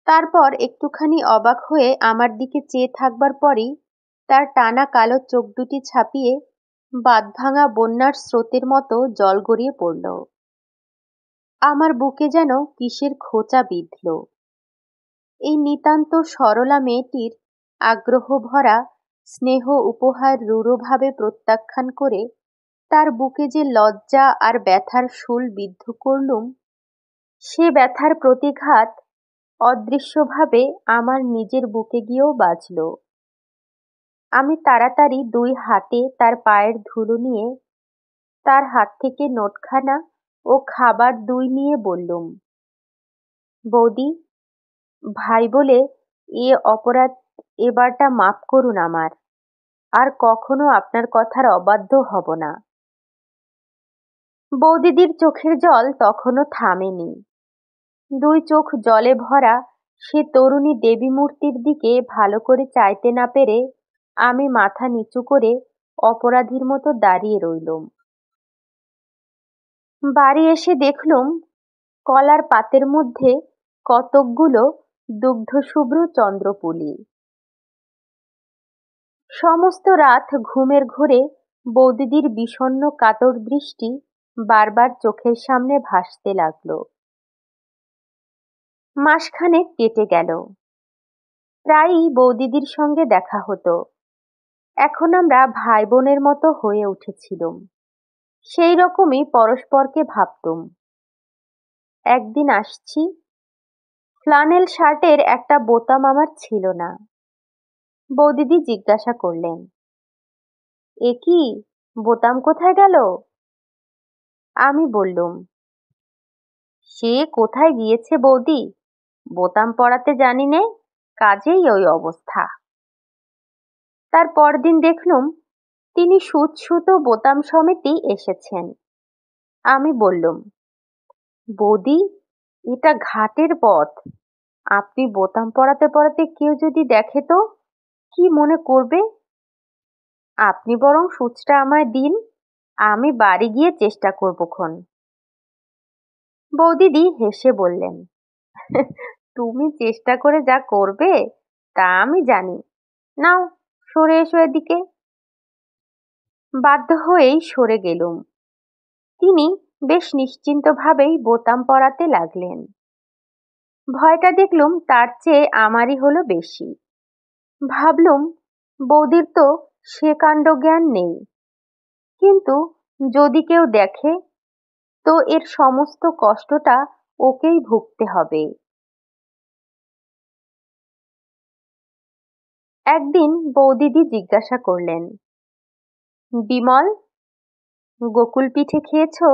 তারপর একটুখানি অবাক হয়ে আমার দিকে চেয়ে থাকবার পরই তার টানা কালো চোখ দুটি ছাপিয়ে বাঁধভাঙা বন্যার স্রোতের মতো জল গড়িয়ে পড়ল। আমার বুকে যেন কিসের খোঁচা বিঁধল। এই নিতান্ত সরলা মেয়েটির আগ্রহ ভরা স্নেহ উপহার রূঢ়ভাবে প্রত্যাখ্যান করে তার বুকে যে লজ্জা আর ব্যথার শূল বিদ্ধ করলুম, সে ব্যথার প্রতিঘাত অদৃশ্যভাবে আমার নিজের বুকে গিয়েও বাজল। আমি তাড়াতাড়ি 2 হাতে তার পায়ের ধুলো নিয়ে তার হাত থেকে নোটখানা ও খাবার 2 নিয়ে বললুম, বৌদি, ভাই বলে এ অপরাধ এবারটা মাপ করুন আমার, আর কখনো আপনার কথার অবাধ্য হব না। বৌদিদির চোখের জল তখনও থামেনি। 2 চোখ জলে ভরা সে তরুণী দেবী মূর্তির দিকে ভালো করে চাইতে না পেরে আমি মাথা নিচু করে অপরাধীর মতো দাঁড়িয়ে রইলুম। বাড়ি এসে দেখলুম কলার পাতের মধ্যে কতকগুলো দুগ্ধশুভ্র চন্দ্রপুলি। সমস্ত রাত ঘুমের ঘোরে বৌদিদির বিষণ্ণ কাতর দৃষ্টি বারবার চোখের সামনে ভাসতে লাগল। মাসখানেক কেটে গেল। প্রায়ই বৌদিদির সঙ্গে দেখা হতো। এখন আমরা ভাই বোনের মতো হয়ে উঠেছিলুম। সেই রকমই পরস্পরকে ভাবতুম। একদিন আসছি, ফ্লানেল শার্টের একটা বোতাম আমার ছিল না। বৌদিদি জিজ্ঞাসা করলেন, এ কি, বোতাম কোথায় গেল? আমি বললুম, সে কোথায় গিয়েছে বৌদি, বোতাম পরাতে জানি নে, কাজেই ওই অবস্থা। তার পরদিন দেখলুম তিনি সুতো বোতাম সমেতই এসেছেন। আমি বললুম, বৌদি, এটা ঘাটের পথ, আপনি বোতাম পরাতে পরাতে কেউ যদি দেখে তো কি মনে করবে? আপনি বরং সূচটা আমায় দিন, আমি বাড়ি গিয়ে চেষ্টা করবক্ষণ। বৌদিদি হেসে বললেন, তুমি চেষ্টা করে যা করবে তা আমি জানি, নাও সরে এসো এদিকে। বাধ্য হয়েই সরে গেলুম। তিনি বেশ নিশ্চিন্তভাবেই বোতাম পরাতে লাগলেন। ভয়টা দেখলুম তার চেয়ে আমারই হলো বেশি। ভাবলুম, বৌদির তো সে কাণ্ড জ্ঞান নেই, কিন্তু যদি কেউ দেখে তো এর সমস্ত কষ্টটা ওকেই ভুগতে হবে। একদিন বৌদিদি জিজ্ঞাসা করলেন, বিমল, গোকুল পিঠে খেয়েছো?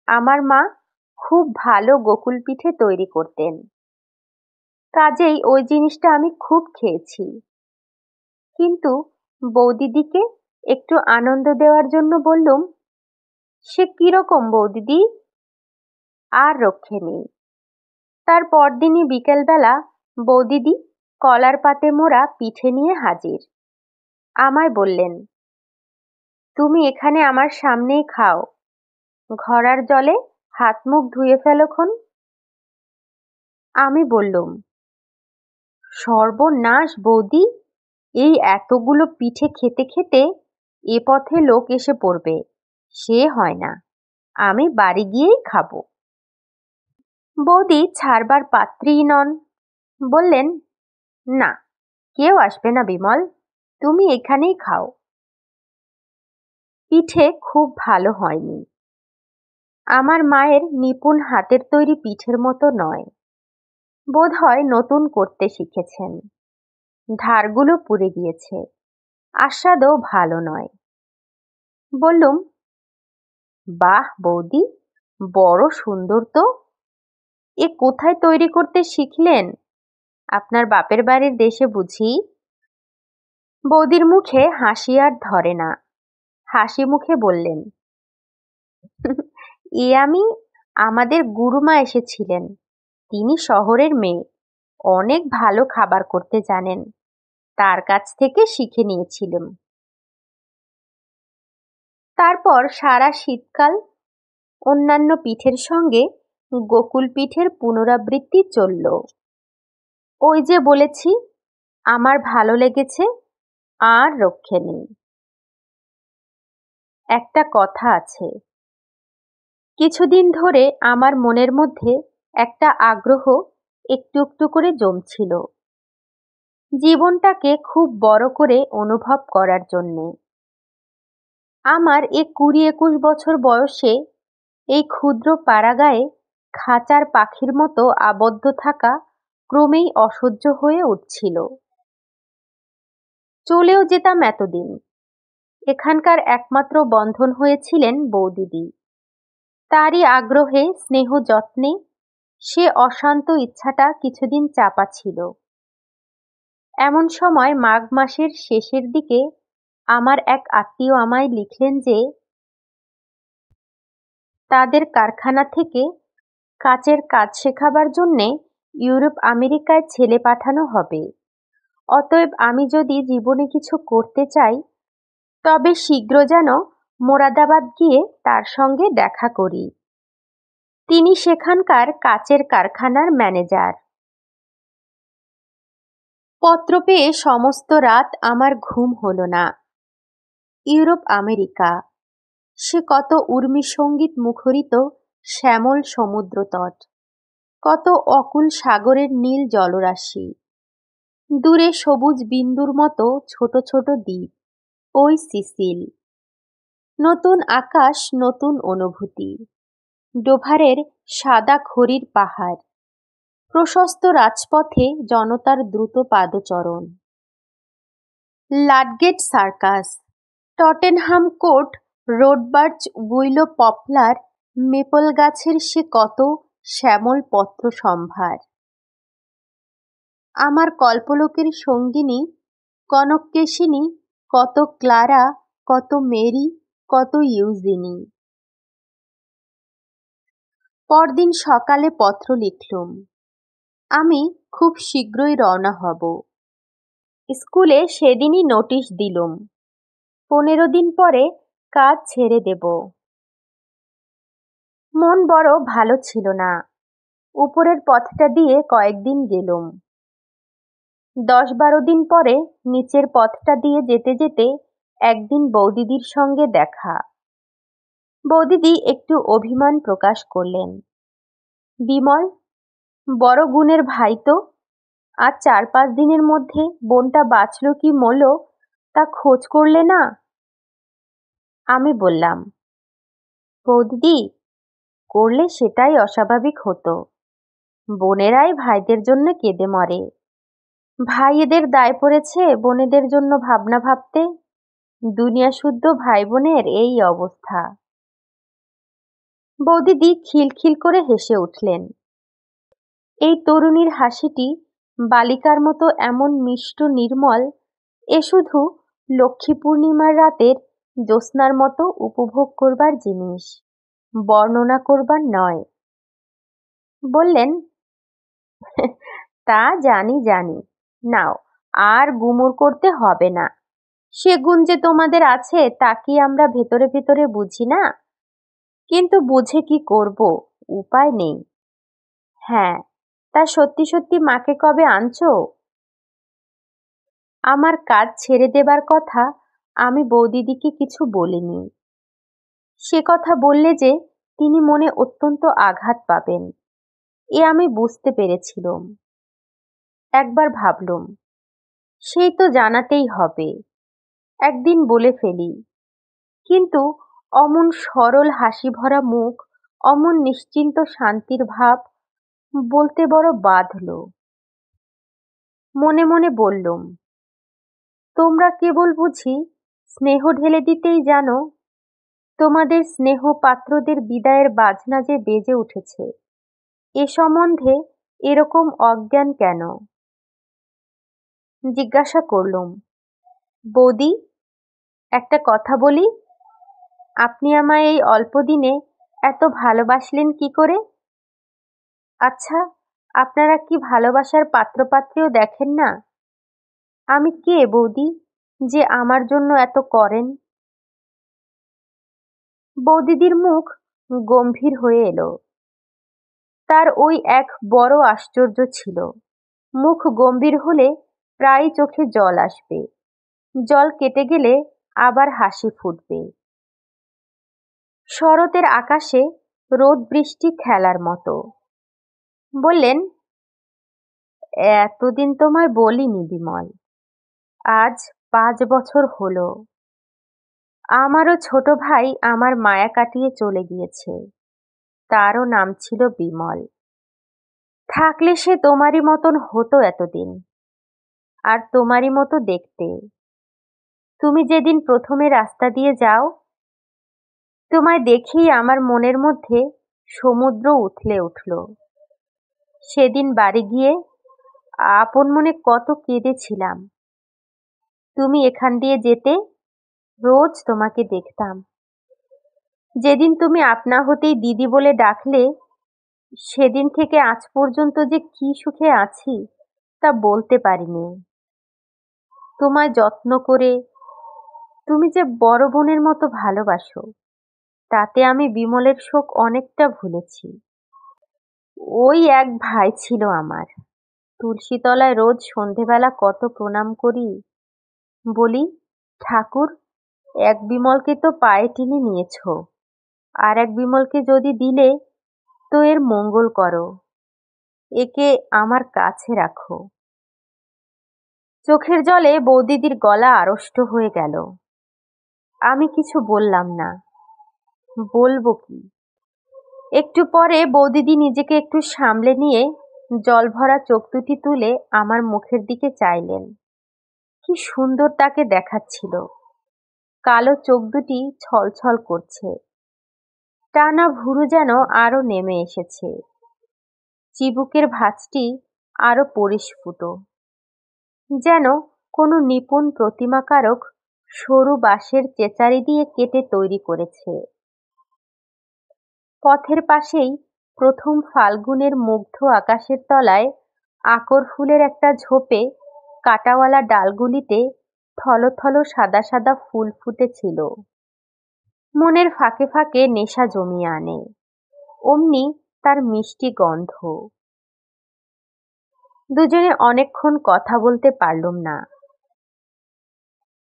আমার মা খুব ভালো গোকুল পিঠে তৈরি করতেন, কাজেই ওই জিনিসটা আমি খুব খেয়েছি। কিন্তু বৌদিদিকে একটু আনন্দ দেওয়ার জন্য বললুম, সে কিরকম বৌদিদি? আর রক্ষে নেই। তার পরদিনই বিকেলবেলা বৌদিদি কলার পাতে মোড়া পিঠে নিয়ে হাজির। আমায় বললেন, তুমি এখানে আমার সামনেই খাও, ঘড়ার জলে হাত মুখ ধুয়ে ফেলোখন। আমি বললুম, সর্বনাশ বৌদি, এই এতগুলো পিঠে খেতে খেতে এ পথে লোক এসে পড়বে, সে হয় না, আমি বাড়ি গিয়েই খাবো। বৌদি ছাড়বার পাত্রীই নন, বললেন, না, কেউ আসবে না বিমল, তুমি এখানেই খাও। পিঠে খুব ভালো হয়নি। আমার মায়ের নিপুণ হাতের তৈরি পিঠের মতো নয়, বোধহয় নতুন করতে শিখেছেন। ধারগুলো পুড়ে গিয়েছে, আস্বাদও ভালো নয়। বললুম, বাহ বৌদি, বড় সুন্দর তো, এ কোথায় তৈরি করতে শিখলেন? আপনার বাপের বাড়ির দেশে বুঝি? বৌদির মুখে হাসি আর ধরে না, হাসি মুখে বললেন, এ আমি, আমাদের গুরুমা এসেছিলেন, তিনি শহরের মেয়ে, অনেক ভালো খাবার করতে জানেন, তার কাছ থেকে শিখে নিয়েছিলাম। তারপর সারা শীতকাল অন্যান্য পিঠের সঙ্গে গোকুল পিঠের পুনরাবৃত্তি চলল। ওই যে বলেছি, আমার ভালো লেগেছে, আর রক্ষে নেই। একটা কথা আছে, কিছুদিন ধরে আমার মনের মধ্যে একটা আগ্রহ একটু একটু করে জমছিল, জীবনটাকে খুব বড় করে অনুভব করার জন্যে। আমার এ 20-21 বছর বয়সে এই ক্ষুদ্র পাড়াগাঁয়ে খাঁচার পাখির মতো আবদ্ধ থাকা ক্রমেই অসহ্য হয়ে উঠছিল। চলেও যেতাম এতদিন, এখানকার একমাত্র বন্ধন হয়েছিলেন বৌদিদি। তারই আগ্রহে স্নেহ যত্নে সে অশান্ত ইচ্ছাটা কিছুদিন চাপা ছিল। এমন সময় মাঘ মাসের শেষের দিকে আমার এক আত্মীয় আমায় লিখলেন যে তাদের কারখানা থেকে কাচের কাজ শেখাবার জন্যে ইউরোপ আমেরিকায় ছেলে পাঠানো হবে। অতএব আমি যদি জীবনে কিছু করতে চাই, তবে শীঘ্র যেন মোরাদাবাদ গিয়ে তার সঙ্গে দেখা করি। তিনি সেখানকার কাচের কারখানার ম্যানেজার। পত্র পেয়ে সমস্ত রাত আমার ঘুম হল না। ইউরোপ আমেরিকা, সে কত উর্মি সঙ্গীত মুখরিত শ্যামল সমুদ্রতট, কত অকুল সাগরের নীল জলরাশি, দূরে সবুজ বিন্দুর মতো ছোট ছোট দ্বীপ, ওই সিসিল। নতুন আকাশ, নতুন অনুভূতি, ডোভারের সাদা খড়ির পাহাড়, প্রশস্ত রাজপথে জনতার দ্রুত পাদচরণ, Ludgate Circus, Tottenham Court, road birch, willow poplar, maple গাছের সে কত শ্যামল পত্র সম্ভার। আমার কল্পলোকের সঙ্গিনী কনককেশিনী, কত ক্লারা, কত মেরি, কত ইউজিনি। পরদিন সকালে পত্র লিখলুম, আমি খুব শীঘ্রই রওনা হব। স্কুলে সেদিনই নোটিশ দিলুম, 15 দিন পরে কাজ ছেড়ে দেব। মন বড় ভালো ছিল না। উপরের পথটা দিয়ে কয়েকদিন গেলুম। 10-12 দিন পরে নিচের পথটা দিয়ে যেতে যেতে একদিন বৌদিদির সঙ্গে দেখা। বৌদিদি একটু অভিমান প্রকাশ করলেন, বিমল, বড় গুণের ভাই তো, আর 4-5 দিনের মধ্যে বোনটা বাঁচল কি মরল তা খোঁজ করলে না? আমি বললাম, বৌদিদি, করলে সেটাই অস্বাভাবিক হতো। বোনেরাই ভাইদের জন্য কেঁদে মরে, ভাই এদের দায় পড়েছে বোনেদের জন্য ভাবনা ভাবতে। দুনিয়া শুদ্ধ ভাই বোনের এই অবস্থা। বৌদিদি খিলখিল করে হেসে উঠলেন। এই তরুণীর হাসিটি বালিকার মতো এমন মিষ্ট নির্মল, এ শুধু লক্ষ্মী পূর্ণিমার রাতের জ্যোৎস্নার মতো উপভোগ করবার জিনিস, বর্ণনা করবার নয়। বললেন, তা জানি জানি, নাও, আর গুমুর করতে হবে না। সে গুণ যে তোমাদের আছে তা কি আমরা ভেতরে ভেতরে বুঝি না? কিন্তু বুঝে কি করব, উপায় নেই। হ্যাঁ, তা সত্যি সত্যি মাকে কবে আনছো? আমার কাজ ছেড়ে দেবার কথা আমি বৌদিদিকে কিছু বলিনি। সে কথা বললে যে তিনি মনে অত্যন্ত আঘাত পাবেন, এ আমি বুঝতে পেরেছিলুম। একবার ভাবলুম, সেই তো জানাতেই হবে, একদিন বলে ফেলি। কিন্তু অমন সরল হাসি ভরা মুখ, অমন নিশ্চিন্ত শান্তির ভাব, বলতে বড় বাধল। মনে মনে বললুম, তোমরা কেবল বুঝি স্নেহ ঢেলে দিতেই জানো। তোমাদের স্নেহ পাত্রদের বিদায়ের বাজনা যে বেজে উঠেছে, এ সম্বন্ধে এরকম অজ্ঞান কেন? জিজ্ঞাসা করলুম, বৌদি, একটা কথা বলি, আপনি আমায় এই অল্প দিনে এত ভালোবাসলেন কি করে? আচ্ছা, আপনারা কি ভালোবাসার পাত্রপাত্রীও দেখেন না? আমি কে বৌদি, যে আমার জন্য এত করেন? বৌদিদির মুখ গম্ভীর হয়ে এলো। তার ওই এক বড় আশ্চর্য ছিল, মুখ গম্ভীর হলে প্রায় চোখে জল আসবে, জল কেটে গেলে আবার হাসি ফুটবে। শরতের আকাশে রোদ বৃষ্টি খেলার মতো। বললেন, এতদিন তোমায় বলিনি বিমল, আজ 5 বছর হলো। আমারও ছোট ভাই আমার মায়া কাটিয়ে চলে গিয়েছে, তারও নাম ছিল বিমল। থাকলে সে তোমারই মতন হতো এতদিন, আর তোমারই মতো দেখতে। তুমি যেদিন প্রথমে রাস্তা দিয়ে যাও, তোমায় দেখেই আমার মনের মধ্যে সমুদ্র উথলে উঠল। সেদিন বাড়ি গিয়ে আপন মনে কত কেঁদেছিলাম। তুমি এখান দিয়ে যেতে, রোজ তোমাকে দেখতাম। যেদিন তুমি আপনা হতেই দিদি বলে ডাকলে, সেদিন থেকে আজ পর্যন্ত যে কি সুখে আছি তা বলতে পারিনি। তোমায় যত্ন করে তুমি যে বড় বোনের মতো ভালোবাসো, তাতে আমি বিমলের শোক অনেকটা ভুলেছি। ওই এক ভাই ছিল আমার, তুলসীতলায় রোজ সন্ধেবেলা কত প্রণাম করি। বলি, ঠাকুর, এক বিমলকে তো পায়ে টেনে নিয়েছ, আর এক বিমলকে যদি দিলে তো এর মঙ্গল করো, একে আমার কাছে রাখো। চোখের জলে বৌদিদির গলা আড়ষ্ট হয়ে গেল। আমি কিছু বললাম না, বলবো কি? একটু পরে বৌদিদি নিজেকে একটু সামলে নিয়ে জল ভরা চোখ দুটি তুলে আমার মুখের দিকে চাইলেন। কি সুন্দর তাকে দেখাচ্ছিল, কালো চোখ দুটি ছলছল করছে, টানা ভুরু যেন আরো নেমে এসেছে, চিবুকের ভাঁজটি আরো পরিস্ফুট, যেন কোনো নিপুণ প্রতিমাকারক সরু বাঁশের চেচারি দিয়ে কেটে তৈরি করেছে। পথের পাশেই প্রথম ফাল্গুনের মুগ্ধ আকাশের তলায় আকর ফুলের একটা ঝোপে কাঁটাওয়ালা ডালগুলিতে থলথল সাদা সাদা ফুল ফুটেছিল। মনের ফাঁকে ফাঁকে নেশা জমিয়ে আনে, অমনি তার মিষ্টি গন্ধ। দুজনে অনেকক্ষণ কথা বলতে পারলুম না।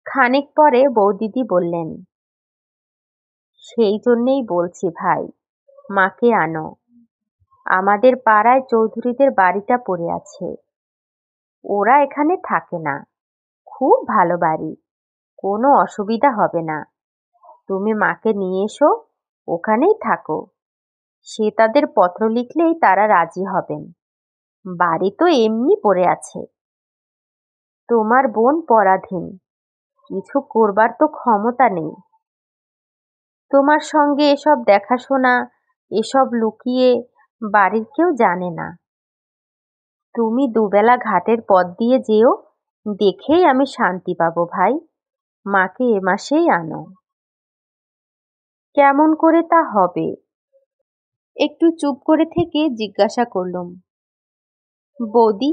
খানিক পরে বৌদিদি বললেন, সেই জন্যেই বলছি ভাই, মাকে আনো। আমাদের পাড়ায় চৌধুরীদের বাড়িটা পড়ে আছে, ওরা এখানে থাকে না, খুব ভালো বাড়ি, কোনো অসুবিধা হবে না। তুমি মাকে নিয়ে এসো, ওখানেই থাকো। সে তাদের পত্র লিখলেই তারা রাজি হবেন। বাড়ি তো এমনি পড়ে আছে। তোমার বোন পরাধীন, কিছু করবার তো ক্ষমতা নেই। তোমার সঙ্গে এসব দেখাশোনা, এসব লুকিয়ে বাড়ির কেউ জানে না। তুমি দুবেলা ঘাটের পথ দিয়ে যেও, দেখেই আমি শান্তি পাবো ভাই। মাকে এ মাসেই আনো। কেমন করে তা হবে? একটু চুপ করে থেকে জিজ্ঞাসা করলুম, বৌদি,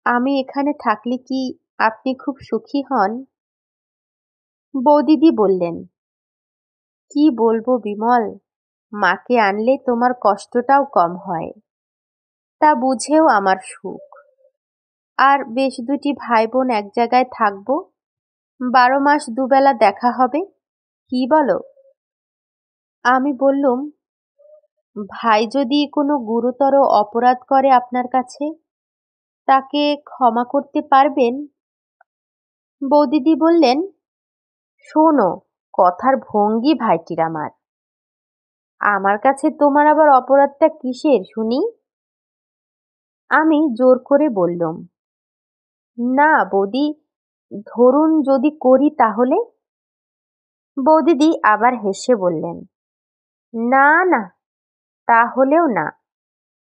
আমি এখানে থাকলে কি আপনি খুব সুখী হন? বৌদিদি বললেন, কি বলবো বিমল, মাকে আনলে তোমার কষ্টটাও কম হয়। তা বুঝেও আমার সুখ। আর বেশ দুটি ভাই বোন এক জায়গায় থাকবো, 12 মাস দুবেলা দেখা হবে, কি বলো? আমি বললুম, ভাই যদি কোনো গুরুতর অপরাধ করে আপনার কাছে, তাকে ক্ষমা করতে পারবেন? বৌদিদি বললেন, শোনো, কথার ভঙ্গি ভাইটির আমার। আমার কাছে তোমার আবার অপরাধটা কিসের শুনি? আমি জোর করে বললুম, না বৌদি, ধরুন যদি করি তাহলে? বৌদিদি আবার হেসে বললেন, না না, তাহলেও না।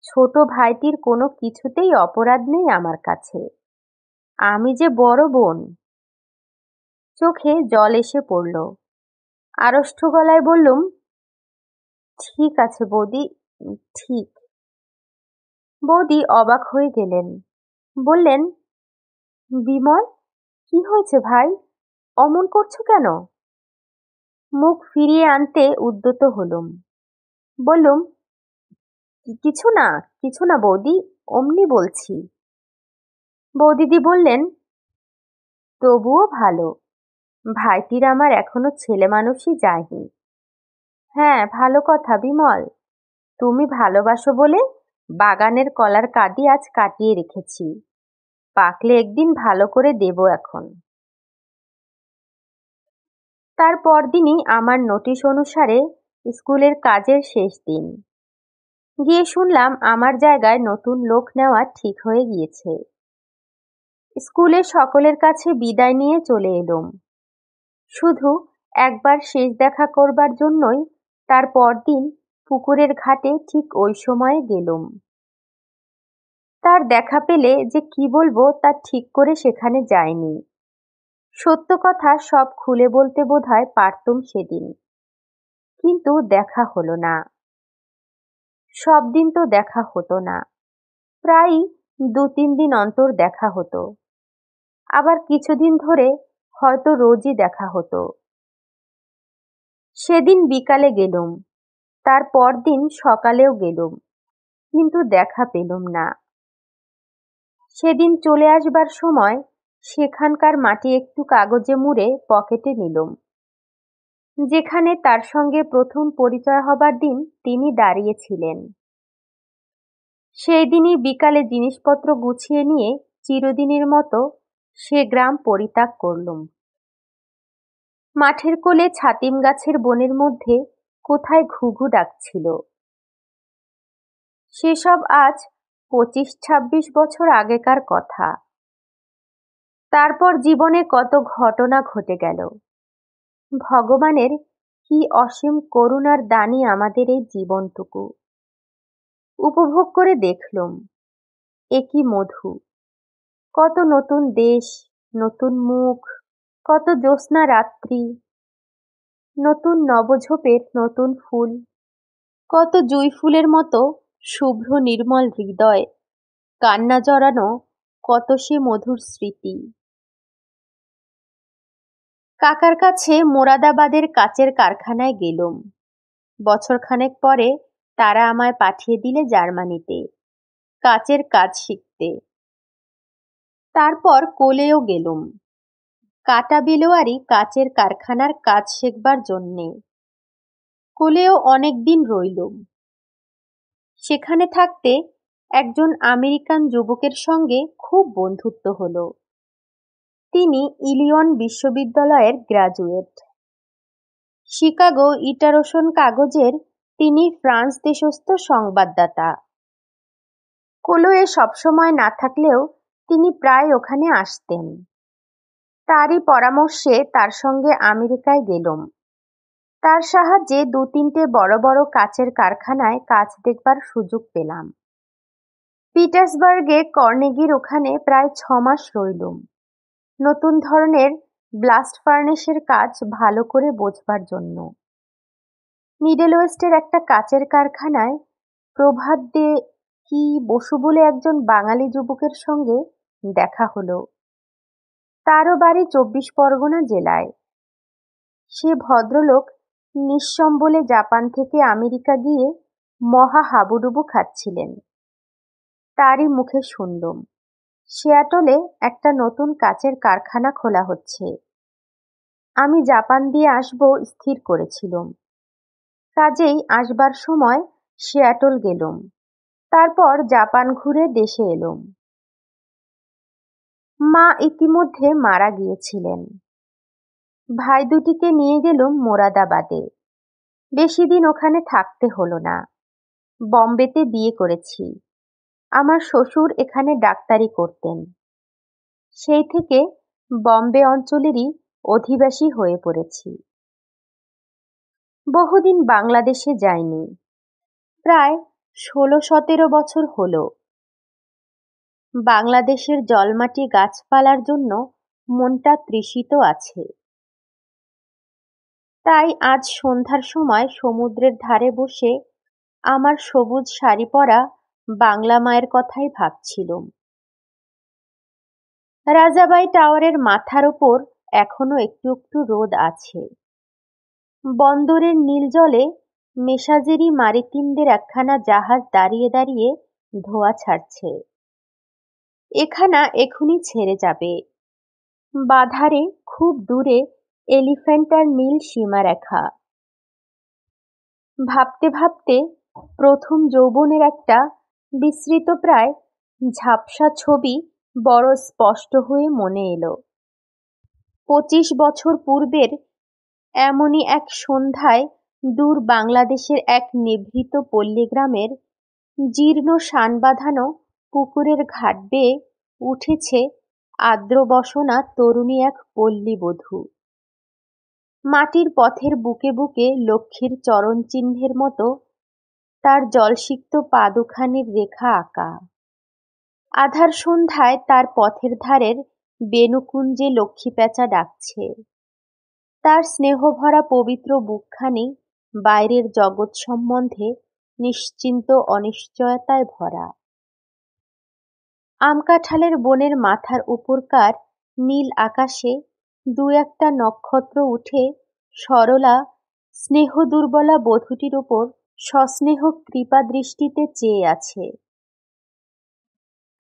ছোট ভাইটির কোনো কিছুতেই অপরাধ নেই আমার কাছে। আমি যে বড় বোন। চোখে জল এসে পড়ল। আড়ষ্ট গলায় বললুম, ঠিক আছে বৌদি, ঠিক। বৌদি অবাক হয়ে গেলেন। বললেন, বিমল, কি হয়েছে ভাই? অমন করছো কেন? মুখ ফিরিয়ে আনতে উদ্যত হলুম। বললুম, কিছু না, কিছু না বৌদি, অমনি বলছি। বৌদিদি বললেন, তবুও ভালো, ভাইটির আমার এখনো ছেলে মানুষই যায়নি। হ্যাঁ, ভালো কথা বিমল, তুমি ভালোবাসো বলে বাগানের কলার কাঁদি আজ কাটিয়ে রেখেছি, পাকলে একদিন ভালো করে দেব এখন। তার পরদিনই আমার নোটিশ অনুসারে স্কুলের কাজের শেষ দিন। গিয়ে শুনলাম আমার জায়গায় নতুন লোক নেওয়া ঠিক হয়ে গিয়েছে। স্কুলের সকলের কাছে বিদায় নিয়ে চলে এলুম। শুধু একবার শেষ দেখা করবার জন্যই তার পরদিন পুকুরের ঘাটে ঠিক ওই সময়ে গেলুম। তার দেখা পেলে যে কি বলবো তা ঠিক করে সেখানে যায়নি। সত্য কথা সব খুলে বলতে বোধহয় পারতুম সেদিন, কিন্তু দেখা হলো না। সব দিন তো দেখা হতো না, প্রায়ই 2-3 দিন অন্তর দেখা হতো, আবার কিছুদিন ধরে হয়তো রোজই দেখা হতো। সেদিন বিকালে গেলুম, তার পরদিন সকালেও গেলুম, কিন্তু দেখা পেলুম না। সেদিন চলে আসবার সময় সেখানকার মাটি একটু কাগজে মুড়ে পকেটে নিলুম, যেখানে তার সঙ্গে প্রথম পরিচয় হবার দিন তিনি দাঁড়িয়েছিলেন। সেই দিনই বিকালে জিনিসপত্র গুছিয়ে নিয়ে চিরদিনের মতো সে গ্রাম পরিত্যাগ করলুম। মাঠের কোলে ছাতিম গাছের বনের মধ্যে কোথায় ঘুঘু ডাকছিল। সেসব আজ 25-26 বছর আগেকার কথা। তারপর জীবনে কত ঘটনা ঘটে গেল। ভগবানের কি অসীম করুণার দানই আমাদের এই জীবনটুকু। উপভোগ করে দেখলুম, এ কি মধু! কত নতুন দেশ, নতুন মুখ, কত জ্যোৎস্না রাত্রি, নতুন নবঝোপের নতুন ফুল, কত জুঁই ফুলের মতো শুভ্র নির্মল হৃদয়, কান্না জড়ানো কত সে মধুর স্মৃতি। কাকার কাছে মোরাদাবাদের কাচের কারখানায় গেলুম। বছরখানেক পরে তারা আমায় পাঠিয়ে দিলে জার্মানিতে কাচের কাজ শিখতে। তারপর কোলেও গেলুম, কাটা বেলোয়ারি কাচের কারখানার কাজ শেখবার জন্যে। কোলেও অনেক দিন রইলুম। সেখানে থাকতে একজন আমেরিকান যুবকের সঙ্গে খুব বন্ধুত্ব হলো। তিনি ইলিয়ন বিশ্ববিদ্যালয়ের গ্র্যাজুয়েট। শিকাগো ইটারোশন কাগজের তিনি ফ্রান্স দেশস্থ সংবাদদাতা। কোলোয়ে সবসময় না থাকলেও তিনি প্রায় ওখানে আসতেন। তারই পরামর্শে তার সঙ্গে আমেরিকায় গেলুম। তার সাহায্যে 2-3টে বড় বড় কাচের কারখানায় কাজ দেখবার সুযোগ পেলাম। পিটার্সবার্গে কর্নেগির ওখানে প্রায় 6 মাস রইলুম, নতুন ধরনের ব্লাস্ট ফার্নেসের কাজ ভালো করে বোঝবার জন্য। মিডল ওয়েস্টের একটা কাচের কারখানায় প্রভাত দে কি বসু বলে একজন বাঙালি যুবকের সঙ্গে দেখা হলো। তারও বাড়ি 24 পরগনা জেলায়। সে ভদ্রলোক নিঃসম্বলে জাপান থেকে আমেরিকা গিয়ে মহা হাবুডুবু খাচ্ছিলেন। তারই মুখে শুনলুম সিয়াটলে একটা নতুন কাচের কারখানা খোলা হচ্ছে। আমি জাপান দিয়ে আসবো স্থির করেছিলুম, কাজেই আসবার সময় সিয়াটল গেলুম, তারপর জাপান ঘুরে দেশে এলুম। মা ইতিমধ্যে মারা গিয়েছিলেন। ভাই দুটিকে নিয়ে গেলুম মোরাদাবাদে। বেশি দিন ওখানে থাকতে হলো না। বম্বেতে বিয়ে করেছি। আমার শ্বশুর এখানে ডাক্তারি করতেন। সেই থেকে বম্বে অঞ্চলেরই অধিবাসী হয়ে পড়েছি। বহুদিন বাংলাদেশে যাইনি, প্রায় 16-17 বছর হলো। বাংলাদেশের জলমাটি গাছপালার জন্য মনটা তৃষিত আছে। তাই আজ সন্ধ্যার সময় সমুদ্রের ধারে বসে আমার সবুজ শাড়ি পরা বাংলা মায়ের কথাই ভাবছিলুম। রাজাবাই টাওয়ারের মাথার ওপর এখনো একটু একটু রোদ আছে। বন্দরের নীল জলে মেসাজেরি মারিতিমদের একখানা জাহাজ দাঁড়িয়ে দাঁড়িয়ে ধোঁয়া ছাড়ছে। এখানা এখুনি ছেড়ে যাবে। বাধারে খুব দূরে এলিফ্যান্ট আর নীল সীমারেখা। ভাবতে ভাবতে প্রথম যৌবনের একটা বিস্মৃত প্রায় ঝাপসা ছবি বড় স্পষ্ট হয়ে মনে এলো। 25 বছর পূর্বের এমনই এক সন্ধ্যায় দূর বাংলাদেশের এক নিভৃত পল্লীগ্রামের জীর্ণ শান বাঁধানো পুকুরের ঘাট বেয়ে উঠেছে আর্দ্রবসনা তরুণী এক পল্লীবধূ। মাটির পথের বুকে বুকে লক্ষ্মীর চরণ চিহ্নের মতো তার জলসিক্ত পা দুখানির রেখা আঁকা। আধার সন্ধ্যায় তার পথের ধারের বেণুকুঞ্জে লক্ষ্মী প্যাঁচা ডাকছে। তার স্নেহভরা পবিত্র বুকখানি বাইরের জগৎ সম্বন্ধে নিশ্চিন্ত অনিশ্চয়তায় ভরা। আমকাঁঠালের বনের মাথার উপরকার নীল আকাশে দু একটা নক্ষত্র উঠে সরলা স্নেহ দুর্বলা বধূটির উপর সস্নেহ কৃপা দৃষ্টিতে চেয়ে আছে।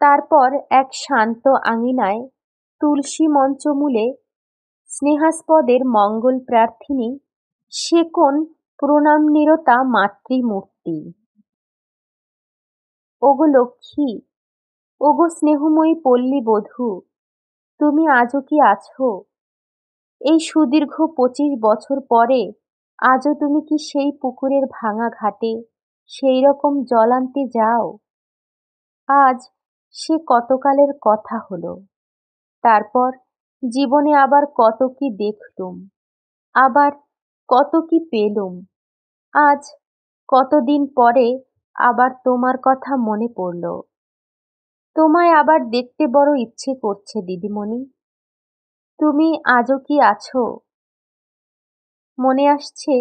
তারপর এক শান্ত আঙিনায় তুলসী মঞ্চমূলে স্নেহাস্পদের মঙ্গল প্রার্থিনী সে কোন প্রণাম নিরতা মাতৃমূর্তি। ওগো লক্ষ্মী, ওগো স্নেহময়ী পল্লী বধূ, তুমি আজও কি আছো? এই সুদীর্ঘ 25 বছর পরে আজও তুমি কি সেই পুকুরের ভাঙা ঘাটে সেই রকম জল আনতে যাও? আজ সে কতকালের কথা হলো। তারপর জীবনে আবার কত কি দেখলুম, আবার কত কি পেলুম। আজ কতদিন পরে আবার তোমার কথা মনে পড়ল। তোমায় আবার দেখতে বড় ইচ্ছে করছে দিদিমণি। তুমি আজও কি আছো? মনে আসছে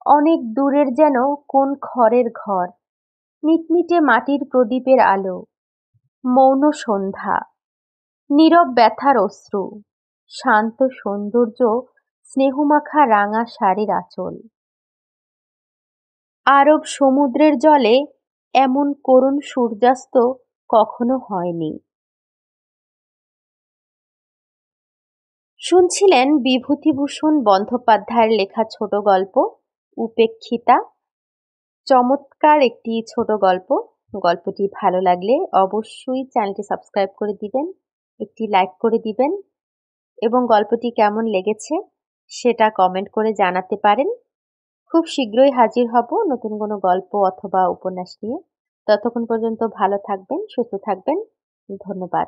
অনেক দূরের যেন কোন খড়ের ঘর, মিটমিটে মাটির প্রদীপের আলো, মৌন সন্ধ্যা, নীরব ব্যথার অশ্রু, শান্ত সৌন্দর্য, স্নেহমাখা রাঙা শাড়ির আঁচল। আরব সমুদ্রের জলে এমন করুণ সূর্যাস্ত কখনো হয়নি। শুনছিলেন বিভূতিভূষণ বন্দ্যোপাধ্যায়ের লেখা ছোট গল্প উপেক্ষিতা। চমৎকার একটি ছোট গল্প। গল্পটি ভালো লাগলে অবশ্যই চ্যানেলটি সাবস্ক্রাইব করে দিবেন, একটি লাইক করে দিবেন এবং গল্পটি কেমন লেগেছে সেটা কমেন্ট করে জানাতে পারেন। খুব শীঘ্রই হাজির হব নতুন কোনো গল্প অথবা উপন্যাস নিয়ে। ততক্ষণ পর্যন্ত ভালো থাকবেন, সুস্থ থাকবেন। ধন্যবাদ।